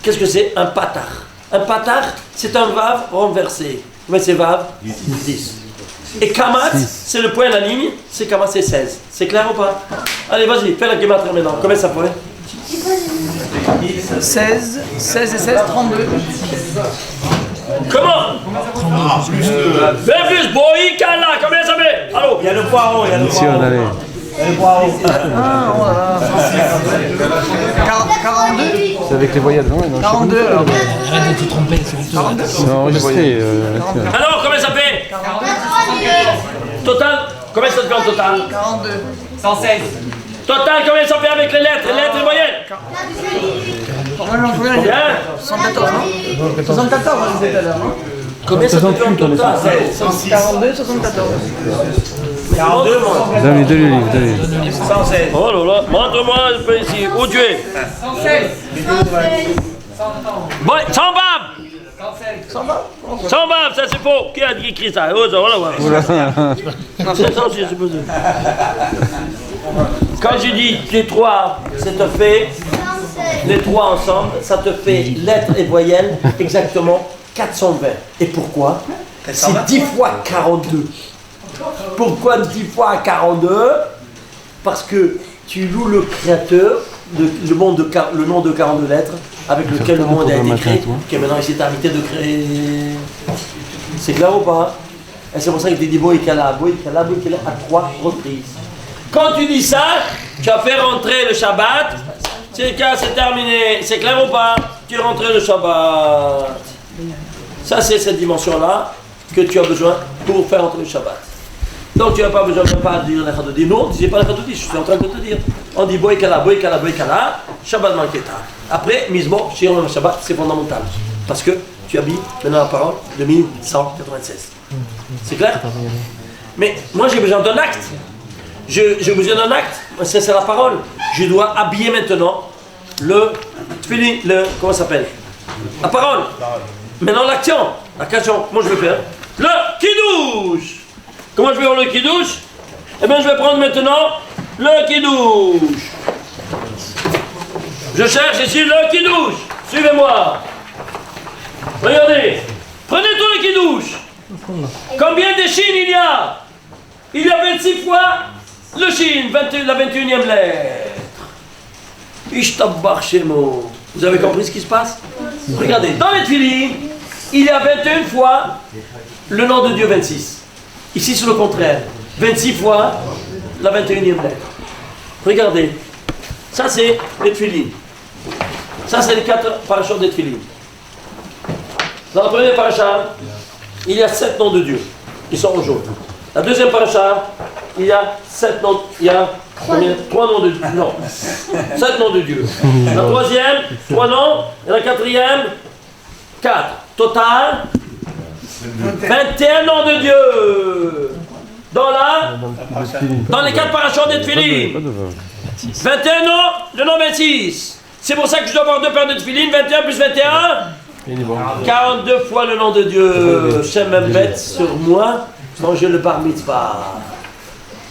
Qu'est-ce que c'est? Un patar. Un patar, c'est un vav renversé. Mais c'est vav 10. Et kamat, c'est le point, la ligne, c'est kamat, c'est 16. C'est clair ou pas? Allez, vas-y, fais la gematria maintenant. Combien ça fait? 16 et 16, 32. Comment? Fais plus, Boïkala, combien ça fait? Allô? Il y a le poireau, il y a le Ici, on allait. Ah, oh là là. 42. C'est avec les voyelles, non? 42 alors. Arrête de te tromper, c'est 42. C'est enregistré. Alors, combien ça fait? Total, combien ça te fait en total? 42. 116. Total, combien ça fait avec les lettres et voyelles? Combien? Bien. 74, non? 74, on disait tout à l'heure, non? Combien ça te fait en total? 42, 74. 42, moi. Donne-lui le livre, donne-lui. 116. Oh là là, montre-moi un peu ici, où tu es? 116. Bon, sans bave! Sans bave, ça c'est faux. Qui a écrit ça? Oh, ça, voilà. C'est ça aussi, c'est possible. Quand je dis les 3, ça te fait, les 3 ensemble, ça te fait lettres et voyelles exactement 420. Et pourquoi? C'est 10 fois 42. Pourquoi 10 fois 42? Parce que tu loues le créateur, le nom de 42 lettres, avec lequel le monde a été créé, qui est maintenant ici t'invité de créer. C'est clair ou pas? Et c'est pour ça qu'il te dit Boïkala à 3 reprises. Quand tu dis ça, tu as fait rentrer le Shabbat, c'est terminé. C'est clair ou pas? Tu es rentré le Shabbat. Ça, c'est cette dimension-là que tu as besoin pour faire rentrer le Shabbat. Donc, tu n'as pas besoin de pas dire les Chadodi. Non, tu ne dis pas les Chadodi, je suis en train de te dire. On dit Boïkala, Shabbat Manketa. Après, Mizmo, Shirom Shabbat, c'est fondamental. Parce que tu habilles maintenant la parole de 1196. C'est clair? Mais moi, j'ai besoin d'un acte. J'ai besoin d'un acte, c'est la parole. Je dois habiller maintenant le comment ça s'appelle? La parole. Maintenant l'action, comment je vais faire? Le kidouche. Comment je vais faire le kidouche? Eh bien je vais prendre maintenant le kidouche. Je cherche ici le kidouche. Suivez-moi. Regardez. Prenez tout le kidouche. Combien de chines il y a? Il y a 26 fois le Shin, la 21e lettre. Ishtabbar Shemo. Vous avez compris ce qui se passe? Regardez, dans les Tfilin, il y a 21 fois le nom de Dieu 26. Ici, c'est le contraire. 26 fois la 21e lettre. Regardez. Ça, c'est les Tfilin. Ça, c'est les 4 parachutes des Tfilin. Dans la première paracha, il y a 7 noms de Dieu. Ils sont en jaune. La deuxième paracha, il y a 7 noms, il y a combien? 3 noms de Dieu. Non, 7 noms de Dieu. La troisième, 3 noms. Et la quatrième, 4. Total, 21 noms de Dieu. Dans les 4 parachutes de Tfilin. 21 noms, le nom 26. C'est pour ça que je dois avoir 2 paires de Tfilin, 21 plus 21. 42 fois le nom de Dieu. Shem Membet sur moi quand j'ai le bar mitzvah.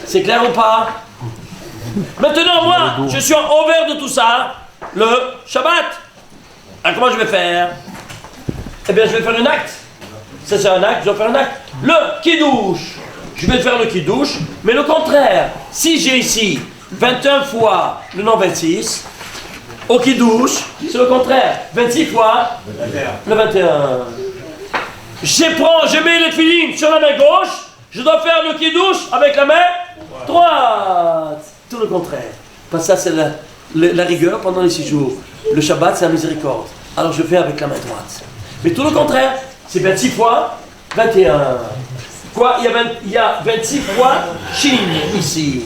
C'est clair ou pas? Maintenant, moi, je suis en envers de tout ça, le Shabbat. Alors, comment je vais faire? Eh bien, je vais faire un acte. Ça, c'est un acte, je dois faire un acte. Le Kiddush. Je vais faire le Kiddush, mais le contraire. Si j'ai ici 21 fois le nom 26, au Kiddush, c'est le contraire. 26 fois le 21. Je mets les filines sur la main gauche, je dois faire le Kiddush avec la main droite. Tout le contraire. Parce que ça, c'est la rigueur pendant les 6 jours. Le Shabbat, c'est la miséricorde. Alors je fais avec la main droite. Mais tout le contraire, c'est 26 fois 21. Quoi? Il y a 26 fois Shin ici.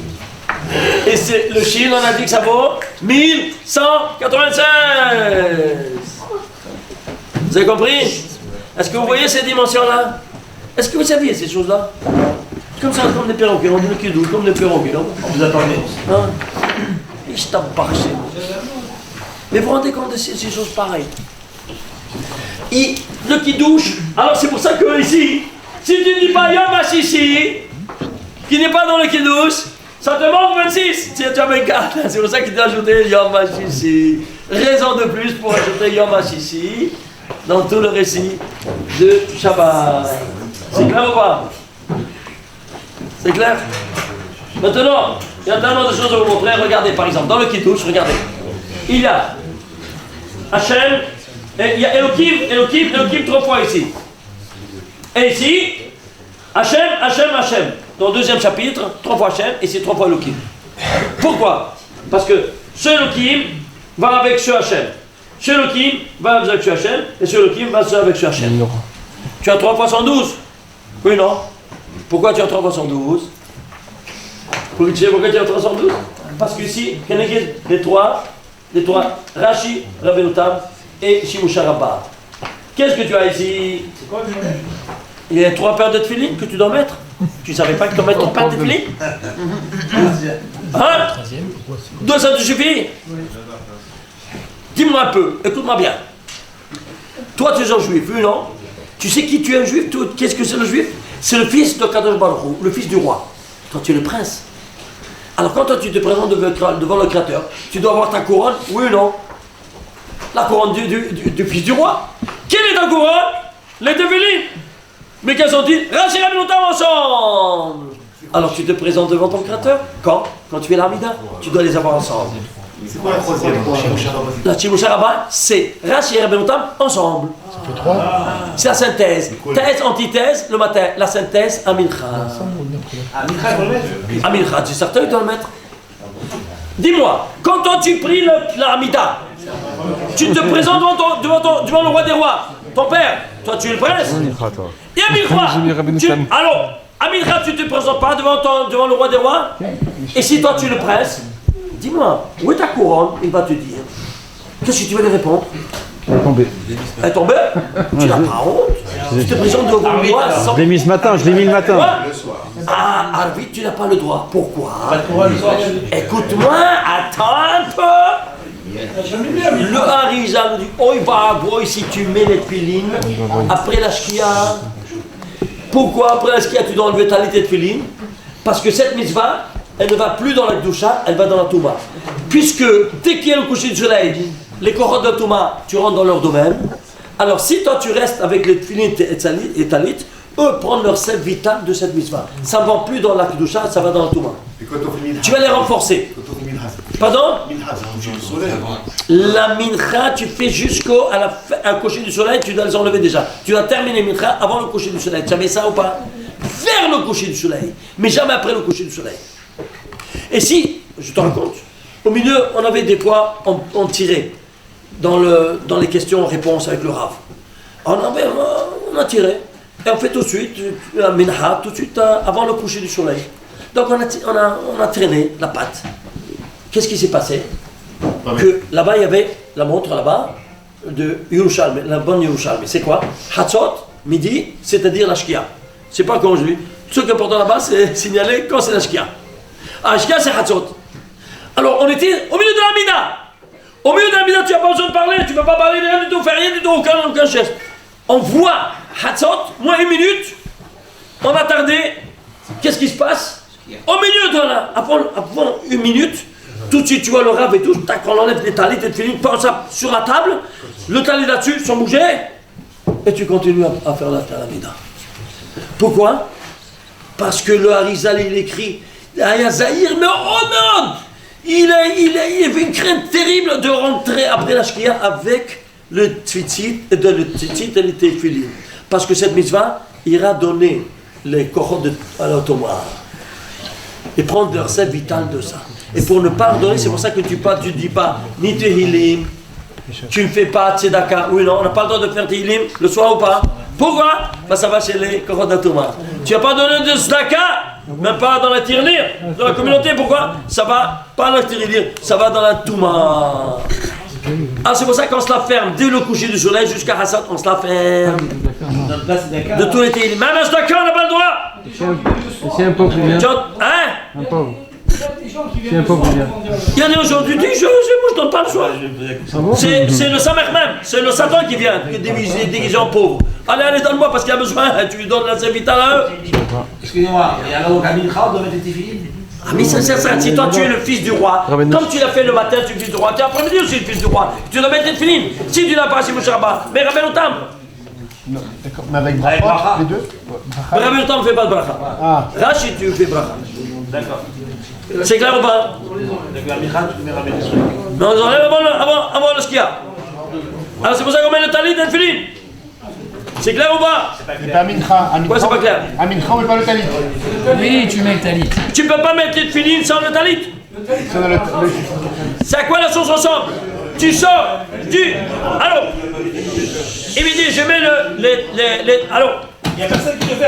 Et c'est le Shin, on a dit que ça vaut 1196. Vous avez compris? Est-ce que vous voyez ces dimensions-là? Est-ce que vous saviez ces choses-là? Comme ça, comme des perroquets, on dit le Kiddush, comme des perroquets, non? Vous attendez. Hein? Et je tape par chez moi. Mais vous vous rendez compte de ces choses pareilles? Et le Kiddush, alors c'est pour ça que ici, si tu ne dis pas Yom HaShishi, qui n'est pas dans le Kiddush, ça te manque 26. Tu as mes 4, c'est pour ça qu'il t'a ajouté Yom HaShishi. Raison de plus pour ajouter Yom HaShishi dans tout le récit de Shabbat. C'est clair ou pas? C'est clair? Maintenant, il y a tellement de choses à vous montrer. Regardez par exemple, dans le Kiddush, regardez. Il y a Hachem, et il y a Elohim 3 fois ici. Et ici, Hachem. Dans le deuxième chapitre, 3 fois Hachem, et c'est 3 fois Elohim. Pourquoi? Parce que ce Elohim va avec ce Hachem. Ce Elohim va avec ce Hachem, et ce Elohim va avec ce Hachem. Tu as 3 fois 112? Oui, non? Pourquoi tu as 3 fois 112? Tu sais pourquoi tu as 312? Parce que ici, les trois, Rashi, Rabbeinu Tam et Shimusha Rabbah. Qu'est-ce que tu as ici? Il y a 3 paires de tefillin que tu dois mettre. Tu ne savais pas que tu dois mettre 3 paires de tefillin? Hein? 2, ça te suffit? Dis-moi un peu, écoute-moi bien. Toi, tu es un juif, oui, non? Tu sais qui tu es un juif? Qu'est-ce que c'est le juif? C'est le fils de Kadosh Baruch Hu, le fils du roi. Toi, tu es le prince. Alors, quand toi, tu te présentes devant le Créateur, tu dois avoir ta couronne, oui ou non? La couronne du fils du roi. Quelle est ta couronne? Les tefillin. Mais qu'elles sont-ils? Rashi Rabbeinu Tam ensemble. Alors, tu te présentes devant ton Créateur. Quand tu fais l'Amida, tu dois les avoir ensemble. C'est quoi la troisième? La Shimusha Rabbah, c'est Rashi et Rabbeinu Tam ensemble. C'est la synthèse. Thèse, antithèse, le matin. La synthèse, Amincha. Amincha, tu es certain que tu dois le mettre? Dis-moi, quand toi tu pries la Hamida, tu te présentes devant le roi des rois, ton père, toi tu es le prince. Et Amincha, alors, Amincha, tu ne te présentes pas devant le roi des rois? Et si toi tu es le prince, dis-moi, où est ta couronne? Il va te dire. Qu'est-ce que tu vas lui répondre? Elle est tombée. Elle est tombée? Tu n'as pas honte? Tu te présentes devant le roi sans... Je l'ai mis ce matin, Quoi? Ah, vite, tu n'as pas le droit. Pourquoi? Écoute-moi, attends un peu. Le Harizal nous dit, oi va, si tu mets les pilines après la shkia. Pourquoi après la shkia tu dois enlever ta lit et pilines? Parce que cette mitzvah, elle ne va plus dans la Kedusha, elle va dans la Touma. Puisque dès qu'il y a le coucher du soleil, les kohot de Touma, tu rentres dans leur domaine. Alors si toi tu restes avec les tefillin et talit, eux prennent leur sel vital de cette mitzvah. Ça ne va plus dans la Kedusha, ça va dans la Touma. Tu vas les renforcer. Pardon? La mincha, tu fais jusqu'au coucher du soleil, tu dois les enlever déjà. Tu dois terminer mincha avant le coucher du soleil. Tu savais ça ou pas? Vers le coucher du soleil, mais jamais après le coucher du soleil. Et si, je te raconte, au milieu, on avait des fois, on tirait dans les questions-réponses avec le Rav. On a tiré. Et on fait tout de suite la minha, tout de suite avant le coucher du soleil. Donc on a traîné la pâte. Qu'est-ce qui s'est passé? Que là-bas il y avait la montre là-bas de Yerushalmi, la bonne Yerushalmi. C'est quoi? Hatzot, midi, c'est-à-dire la shkia. C'est pas comme aujourd'hui. Ce qui est important là-bas, c'est signaler quand c'est la shkia. La shkia, c'est Hatzot. Alors on était au milieu de la mida. Au milieu de la mida, tu n'as pas besoin de parler, tu ne peux pas parler de rien du tout, faire rien du tout, aucun geste. On voit Hatzot, moins 1 minute, on a tardé. Qu'est-ce qui se passe? Au milieu de là, avant 1 minute, tout de suite tu vois le rave et tout, tac, on enlève les talis, et tu pose ça sur la table, le talis là-dessus, sans bouger, et tu continues à faire la mida. Pourquoi? Parce que le Harizal il écrit, Aya Zahir, mais oh non! Il avait une crainte terrible de rentrer après la shkia avec le tzitzit et le tefillin. Parce que cette mitzvah ira donner les kochot à l'automar et prendre leur sel vital de ça. Et pour ne pas redonner, c'est pour ça que tu ne dis pas ni tehillim, tu ne fais pas tzedaka. Oui, non, on n'a pas le droit de faire tehillim le soir ou pas. Pourquoi? Parce que ça va chez les kochot d'automar. Tu n'as pas donné de tzedaka. Même pas dans la tirelire, dans la communauté, pourquoi? Ça va pas dans la tirelire, ça va dans la touma. Ah, c'est pour ça qu'on se la ferme dès le coucher du soleil jusqu'à Hassad, on se la ferme. De tous les télis. Même un stocker, on n'a pas le droit. C'est un pauvre qui vient. Hein? Un pauvre. C'est un pauvre qui vient. Il y en a aujourd'hui, moi je donne pas le choix. C'est le Samer même, c'est le Satan qui vient, qui est déguisé en pauvre. Allez, donne-moi parce qu'il a besoin, tu lui donnes la vitale à eux. Excusez-moi, et alors au Mincha, on doit mettre des tefillin? Ah mais c'est ça, si toi tu es le fils du roi, comme tu l'as fait le matin, tu es le fils du roi, tu es après-midi aussi le fils du roi, tu dois mettre des tefillin. Si tu n'as pas, c'est Moshe Rabba, mais Rabbeinu Tam. D'accord, mais avec bracha, les deux? Rabbeinu Tam ne fait pas de bracha. Ah. Rachid, tu fais bracha. D'accord. C'est clair ou pas? Avec la Mincha, tu mets Rabbeinu. Mais on enlève avant le skia. Alors c'est pour ça qu'on met le talit et le tefillin. C'est clair ou pas? C'est pas Mincha. Quoi, c'est pas clair? À Mincha, on met pas le talit. Oui, tu mets le talit. Tu peux pas mettre le tefillin sans le talit. C'est à quoi la sauce ressemble? Tu sors du... Alors, il me dit je mets alors,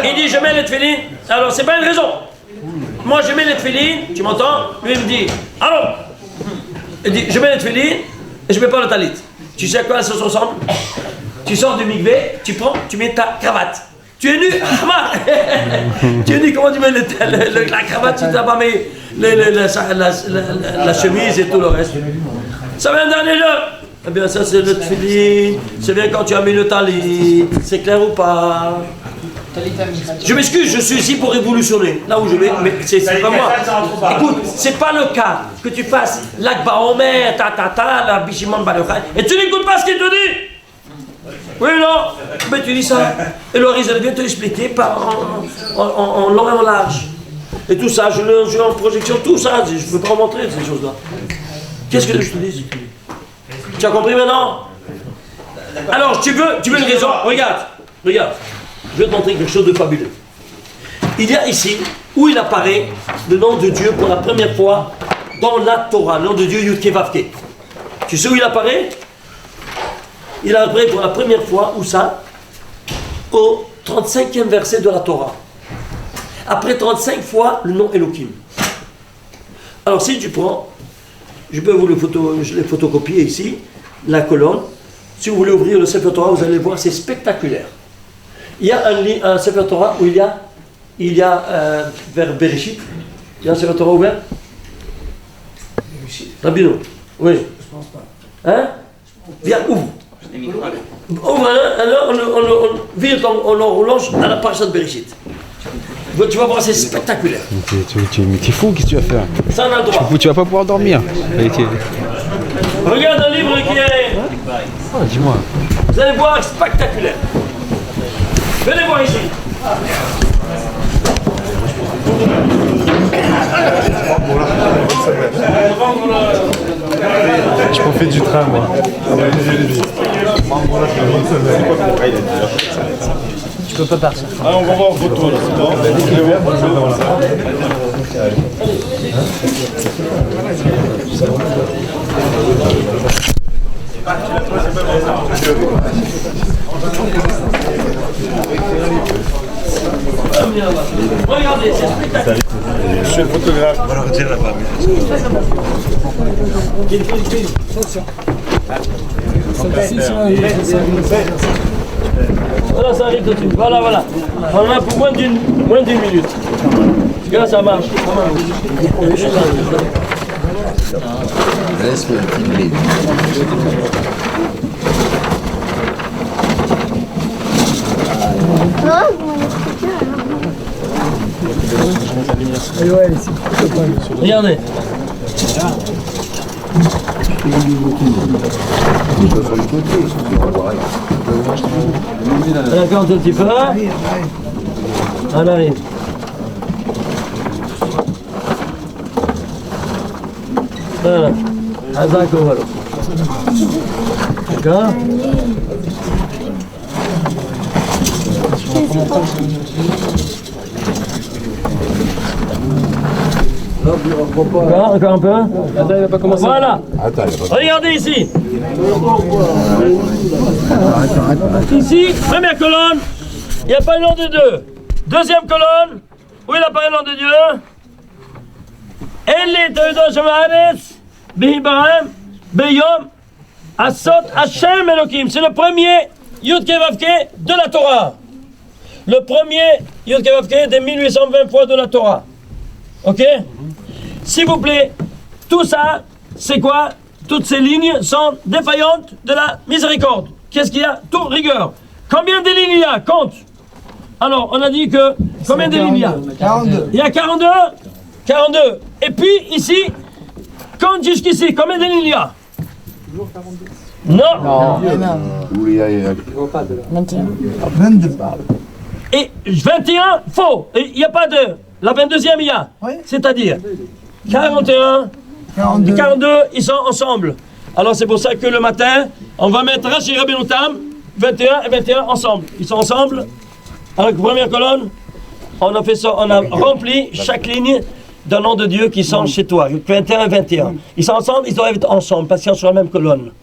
il dit je mets le tefillin. Alors c'est pas une raison. Moi je mets le tefillin, tu m'entends? Lui il me dit, alors, il dit je mets le tefillin et je mets pas le talit. Tu sais à quoi la sauce ressemble? Tu sors du mikvé, tu mets ta cravate. Tu es nu, tu es nu, comment tu mets la cravate si tu n'as pas mis la chemise et tout le reste? Ça vient d'un là. Eh bien ça c'est le tefillin, c'est bien quand tu as mis le talit, c'est clair ou pas? Je m'excuse, je suis ici pour révolutionner. Là où je vais, mais c'est pas moi. Écoute, c'est pas le cas que tu fasses l'Akba Omer, la Bishimon Balokhay, et tu n'écoutes pas ce qu'il te dit. Oui, non, mais tu dis ça. Et le Harizal vient te l'expliquer en long et en large. Et tout ça, je l'ai en projection, tout ça, je ne peux pas en montrer ces choses-là. Qu'est-ce que je te dis? Tu as compris maintenant? Alors, tu veux une raison? Regarde, je vais te montrer quelque chose de fabuleux. Il y a ici, où il apparaît le nom de Dieu pour la première fois dans la Torah, le nom de Dieu Yud-Keh Vav-Keh. Tu sais où il apparaît? Il apparaît pour la première fois, où ça? Au 35e verset de la Torah. Après 35 fois le nom Elohim. Alors si tu prends, je peux vous les photocopier ici, la colonne. Si vous voulez ouvrir le Sefer Torah, vous allez voir, c'est spectaculaire. Il y a un Sefer Torah où il y a vers Bereshit. Il y a un Sefer Torah ouvert? Rabino? Oui. Je pense pas. Hein? Viens, ouvre. Ouvre, alors on relance à la parasha de Bereshit. Tu vas voir, c'est spectaculaire. Mais t'es fou, qu'est-ce que tu vas faire? Ça, on a le droit. Tu vas pas pouvoir dormir. Regarde un livre qui est... Oh, dis-moi. Vous allez voir, spectaculaire. Venez voir ici. Je profite du tram, moi. Tu peux pas partir. Ah, on va voir en photo là. C'est venir là-bas. Regardez, c'est spectaculaire. Je suis photographe. On va le retirer là-bas. Voilà, ça arrive tout de suite. Voilà, voilà. On a pour moins d'une minute. Parce que là, ça marche. Laisse-moi filmer. Regardez. On raconte un petit peu. On arrive. Voilà. D'accord, voilà. D'accord. Encore un peu. Attends, il n'a pas commencé. Voilà. Regardez ici. Ici, première colonne, il n'y a pas le nom de Dieu. Deuxième colonne, où il apparaît le nom de Dieu. Eli Teudos Haaretz, Behibaram, Beyom, Asot Hashem Elohim. C'est le premier Yud Kei Vav Kei de la Torah. Le premier Yud Kei Vav Kei des 1820 fois de la Torah. Ok? S'il vous plaît, tout ça, c'est quoi? Toutes ces lignes sont défaillantes de la miséricorde. Qu'est-ce qu'il y a? Tout rigueur. Combien de lignes il y a? Compte. Alors, on a dit que... Combien de lignes il y a? 42. Il y a 42? 42. Et puis, ici, compte jusqu'ici. Combien de lignes il y a? Non. 22. Et 21, faux. Il n'y a pas de... La 22e, il y a. Oui. C'est-à-dire 41, 42. 42, ils sont ensemble. Alors c'est pour ça que le matin, on va mettre Rashi Rabbeinu Tam, 21 et 21 ensemble. Ils sont ensemble. Alors première colonne, on a fait ça, on a rempli chaque ligne d'un nom de Dieu qui sont chez toi. 21 et 21. Ils sont ensemble, ils doivent être ensemble parce qu'ils sont sur la même colonne.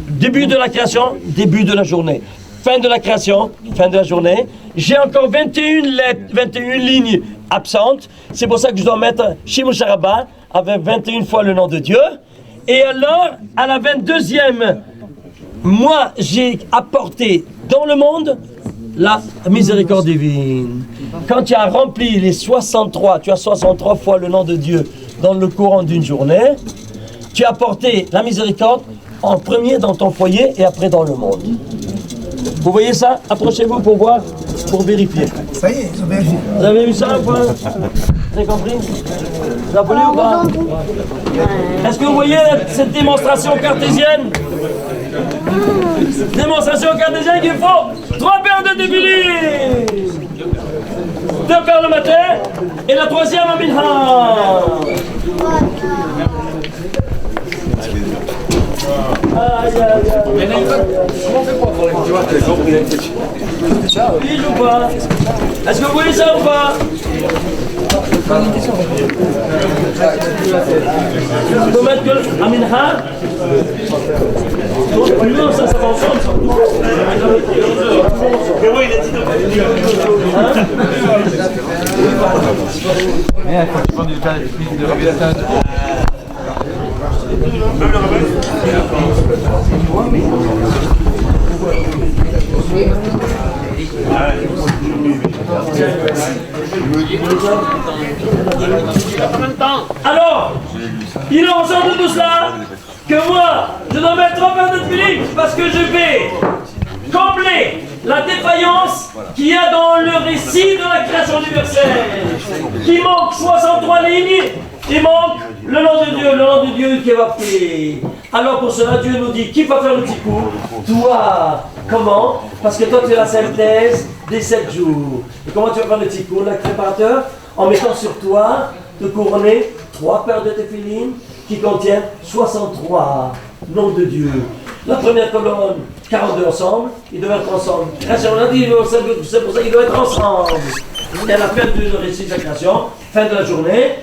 Début de la création, début de la journée. Fin de la création, fin de la journée. J'ai encore 21 lettres, 21 lignes absentes. C'est pour ça que je dois mettre Shimon Sharaba avec 21 fois le nom de Dieu. Et alors, à la 22e, moi, j'ai apporté dans le monde la miséricorde divine. Quand tu as rempli les 63, tu as 63 fois le nom de Dieu dans le courant d'une journée, tu as apporté la miséricorde en premier dans ton foyer et après dans le monde. Vous voyez ça? Approchez-vous pour voir, pour vérifier. Ça y est, ils ont vérifié. Vous avez vu ça ou pas? Vous avez compris? Vous avez voulu ou pas? Est-ce que vous voyez cette démonstration cartésienne? Démonstration cartésienne qu'il faut 3 paires de débilis, 2 paires le matin et la 3e à Minha. Oui ou pas? Est-ce que vous voyez ça ou pas? On peut mettre que Aminha. Non, ça va ensemble. Mais oui, il a dit Mais quand tu prends du révélation. Alors, il en sort de tout cela que moi, je dois mettre 3 paires de tefilin parce que je vais combler la défaillance qu'il y a dans le récit de la création universelle. Qui manque 63 lignes, il manque le nom de Dieu qui va faire. Alors pour cela, Dieu nous dit, qui va faire le petit coup? Toi. Comment? Parce que toi tu es la synthèse des 7 jours. Et comment tu vas faire le petit coup, le préparateur? En mettant sur toi de couronner 3 paires de tefilin qui contiennent 63 noms de Dieu. La première colonne, 42 ensemble, ils doivent être ensemble. On a dit, c'est pour ça qu'ils doivent être ensemble. Et à la fin du récit de la création, fin de la journée,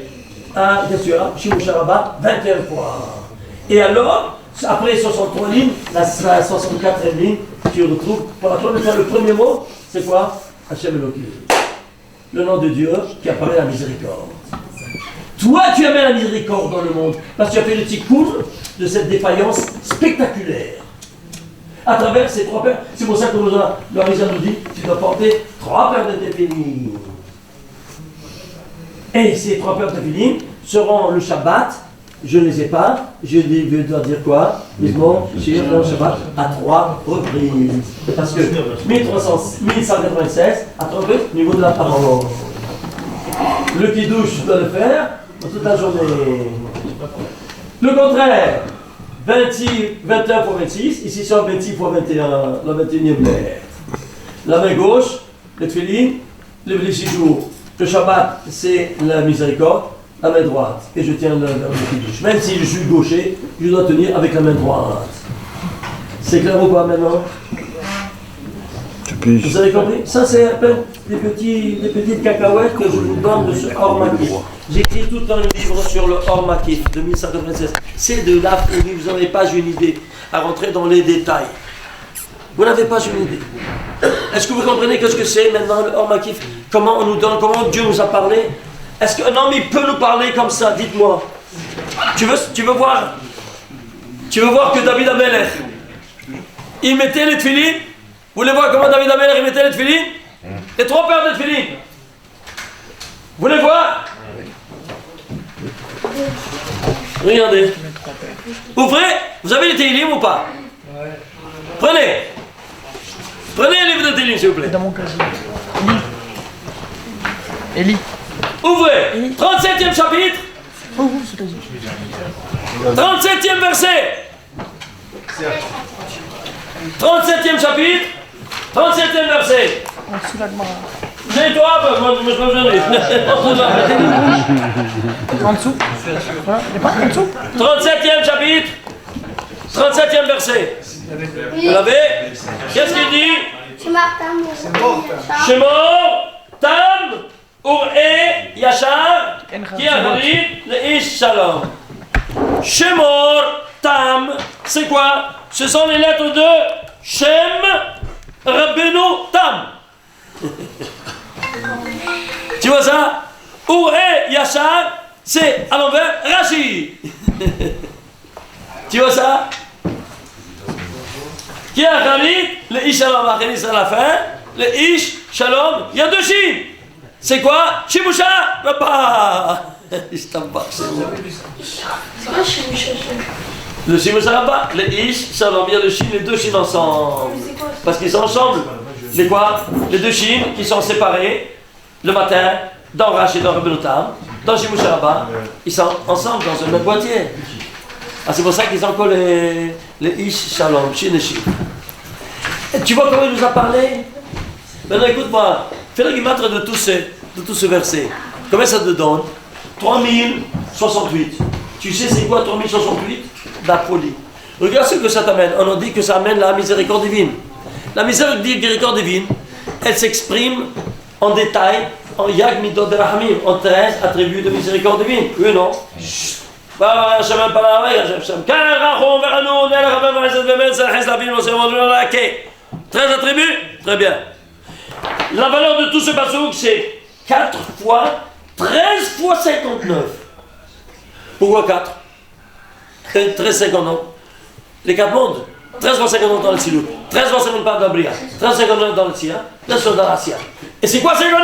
bien sûr, Shimon Sharaba, 21 fois. Et alors, après 63 lignes, la 64e ligne, tu retrouves, pour la faire le premier mot, c'est quoi? Hashem Elohim. le nom de Dieu qui apparaît la miséricorde. Toi, tu amènes la miséricorde dans le monde parce que tu as fait le tikkun de cette défaillance spectaculaire. À travers ces 3 paires, c'est pour ça que le Harizal nous dit tu dois porter 3 paires de tefillin. Et ces 3 paires de tefillin seront le Shabbat. Je ne les ai pas. Je dois dire quoi? Ils vont sur le Shabbat à 3 reprises. Parce que 1196 à 3 reprises au niveau de la parole. Le Kiddush doit le faire toute la journée. Le contraire, 21 fois 26, ici c'est 26 fois 21, la 21e lettre. La main gauche, le tefillin, les 6 jours. Le Shabbat, c'est la miséricorde, la main droite. Et je tiens le Kiddush. Même si je suis gaucher, je dois tenir avec la main droite. C'est clair ou pas maintenant? Vous avez compris? Ça, c'est à peine des petites cacahuètes que je vous donne de ce Or Makif. J'écris tout un livre sur le Or Makif de 1196. C'est de la folie, vous n'avez pas une idée à rentrer dans les détails. Vous n'avez pas une idée. Est-ce que vous comprenez ce que c'est maintenant le Or Makif? Comment on nous donne, comment Dieu nous a parlé? Est-ce qu'un homme il peut nous parler comme ça? Dites-moi. Tu veux voir que David Amelech, il mettait les tefillin? Vous voulez voir comment David Amelech il mettait les tefillin? Les 3 paires de tefillin. Vous voulez voir? Regardez. Ouvrez. Vous avez les tefillin ou pas? Prenez le livre de tefillin s'il vous plaît. Dans mon casier. Eli. Ouvrez. 37e chapitre. 37e verset. 37e chapitre. 37e verset. Mets-toi, moi je me suis En dessous. Voilà. Il n'est pas en dessous. 37e chapitre. 37e verset. Vous l'avez? Qu'est-ce qu'il dit? Shemor, Tam, Ur-E, Yachar, qui a dit le Ish Shalom. Shemor, Tam, c'est quoi? Ce sont les lettres de Shem, Rabbeinu, Tam. Tu vois ça? Ur-E, Yachar, c'est à l'envers Rashi. Tu vois ça? Qui a Khalid, le Ish Shalom, à la fin, le Ish Shalom, il y a 2 chines. C'est quoi? Shimusha Rabba. C'est quoi Shimusha? Le Shimusha Rabba, le Ish Shalom, il y a le chine, les 2 chines ensemble. Parce qu'ils sont ensemble. Les quoi? Les 2 chines qui sont séparés le matin, dans Rashi et dans Rabbeinu Tam, dans Shimusha Rabba, ils sont ensemble dans un même boîtier. Ah, c'est pour ça qu'ils ont encore les Ish Shalom, Shin et Shin. Et tu vois comment il nous a parlé? Maintenant écoute-moi, fais le guimâtre de tout ce verset. Combien ça te donne? 3068. Tu sais c'est quoi 3068? La folie. Regarde ce que ça t'amène. On a dit que ça amène la miséricorde divine. La miséricorde divine, elle s'exprime en détail en Yag Midot de Rahamim, en 13 attributs de miséricorde divine. Oui ou non? 13 attributs? Très bien. La valeur de tout ce passouk, c'est 4 fois 13 fois 59. Pourquoi 4? 13 59. Les 4 mondes. 13 fois 59 dans le Silout, 13 fois 59 dans le Bria, 13 fois 59 dans le Sia, 13 fois dans la Sia. Et c'est quoi 59?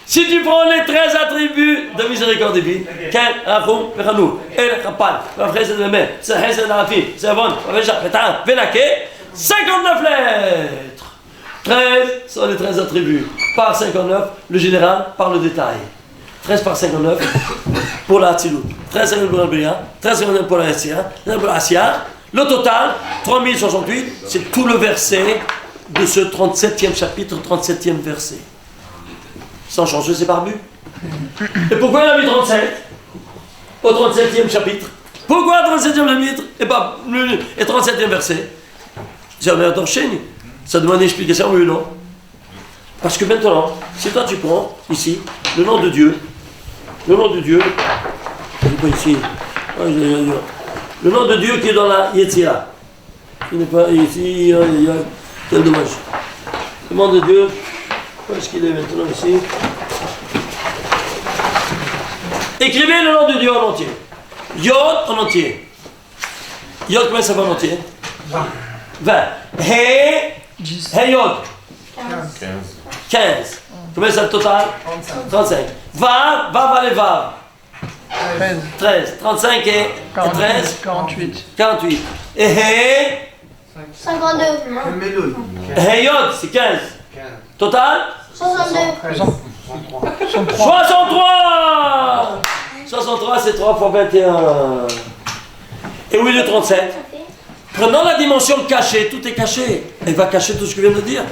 Si tu prends les 13 attributs de miséricorde divine, Ken, Rachum, Vechanou, El, Chapal, Vavchesed, Vemer, Sechesed, Arafim, Servon, Vavecha, Vetan, Venake, 59 lettres. 13 sont les 13 attributs. Par 59, le général par le détail. 13 par 59 pour la Tzilut, 13 59 pour la Bria, 13 59 pour la Sia, 13 pour la Sia. Le total, 3068, c'est tout le verset de ce 37e chapitre, 37e verset. Sans changer, c'est par but. Et pourquoi il a mis 37 au 37e chapitre? Pourquoi 37e chapitre et 37e verset? C'est un enchaîne. Ça demande une explication, oui ou non? Parce que maintenant, si toi tu prends ici le nom de Dieu, je ne pas ici. Le nom de Dieu qui est dans la Yetzira. Il n'est pas ici, il y a quel dommage. Le nom de Dieu Où est-ce qu'il est maintenant ici? Écrivez le nom de Dieu en entier. Yod en entier. Yod, comment ça va en entier? 20. He, Yod. 15. Combien ça le total? 35. Va les Vav. 13. 35 et 13? 48. 48. Et He? 52. He Yod, c'est 15. Total? 62. 63! 63, c'est 3 fois 21. Et oui, le 37. Prenons la dimension cachée, tout est caché. Elle va cacher tout ce que je viens de dire.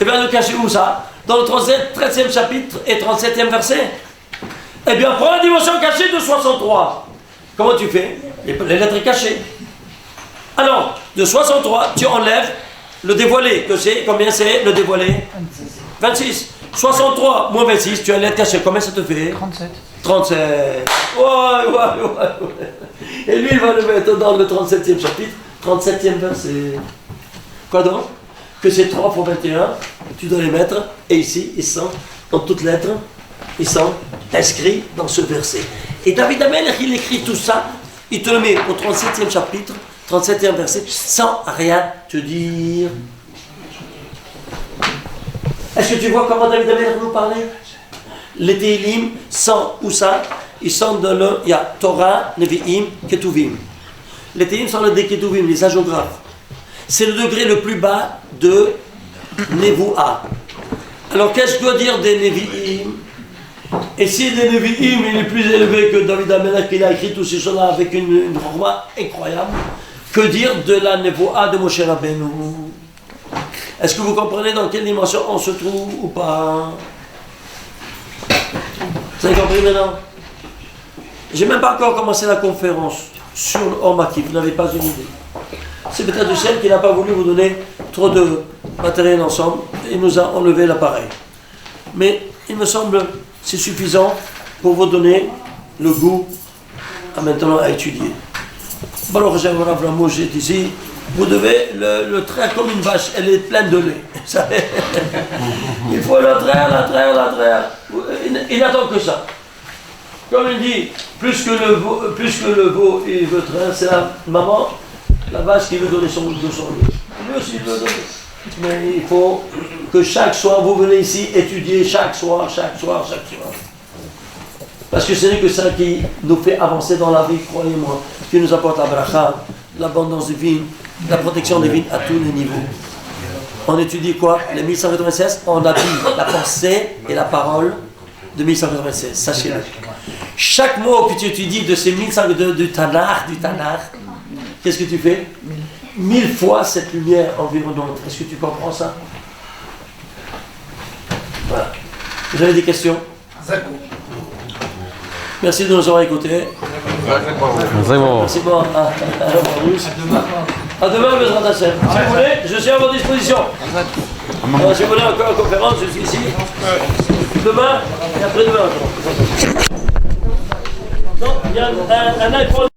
Eh bien, le cacher où ça? Dans le 13e chapitre et 37e verset. Eh bien, prends la dimension cachée de 63. Comment tu fais? Les lettres cachées. Alors, de 63, tu enlèves le dévoilé. Que c'est? Combien c'est le dévoilé? 26. 63 moins 26, tu as une lettre cachée. Combien ça te fait? 37. 37. Ouais. Et lui, il va le mettre dans le 37e chapitre, 37e verset. Quoi donc? Que c'est 3 fois 21, tu dois les mettre, et ici, ils sont, dans toutes lettres, ils sont inscrits dans ce verset. Et David Amelech, il écrit tout ça, il te le met au 37e chapitre, 37e verset, sans rien te dire. Est-ce que tu vois comment David Amelech nous parlait? Les Tehillim sont où ça? Ils sont dans le... Il y a Torah, Nevi'im, Ketuvim. Les Tehillim sont les Ketuvim, les hagiographes. C'est le degré le plus bas de Nevoua. Alors qu'est-ce que doit dire des Nevi'im? Et si des Nevi'im il est plus élevé que David Amelech, qui a écrit tous ces choses-là avec une format incroyable, que dire de la Nevoua de Moshe Rabbeinu? Est-ce que vous comprenez dans quelle dimension on se trouve ou pas? Vous avez compris maintenant? J'ai même pas encore commencé la conférence sur le Hormaki, vous n'avez pas une idée. C'est peut-être du ciel qui n'a pas voulu vous donner trop de matériel ensemble, et il nous a enlevé l'appareil. Mais il me semble que c'est suffisant pour vous donner le goût maintenant à étudier. Baruch Hashem Rav Lamouche est ici. Vous devez le traire comme une vache, elle est pleine de lait. Il faut la traire. Il n'attend que ça. Comme il dit, plus que le veau il veut traire, c'est la maman, la vache qui veut donner son lait. Lui aussi il veut donner. Mais il faut que chaque soir, vous venez ici étudier chaque soir. Parce que ce n'est que ça qui nous fait avancer dans la vie, croyez-moi, qui nous apporte la bracha, l'abondance divine, la protection divine à tous les niveaux. On étudie quoi? Les 1196, on a vu la pensée et la parole de 1196, sachez-le. Chaque mot que tu étudies de ces 1500 du Tanakh, qu'est-ce que tu fais? 1000 fois cette lumière environnante. Est-ce que tu comprends ça? Voilà. Vous avez des questions? Merci de nous avoir écoutés. Merci bon. À demain, Bezrat Hashem. Si vous voulez, je suis à votre disposition. Alors, si vous voulez encore une conférence, je suis ici. Demain et après-demain. Non, il y a un iPhone.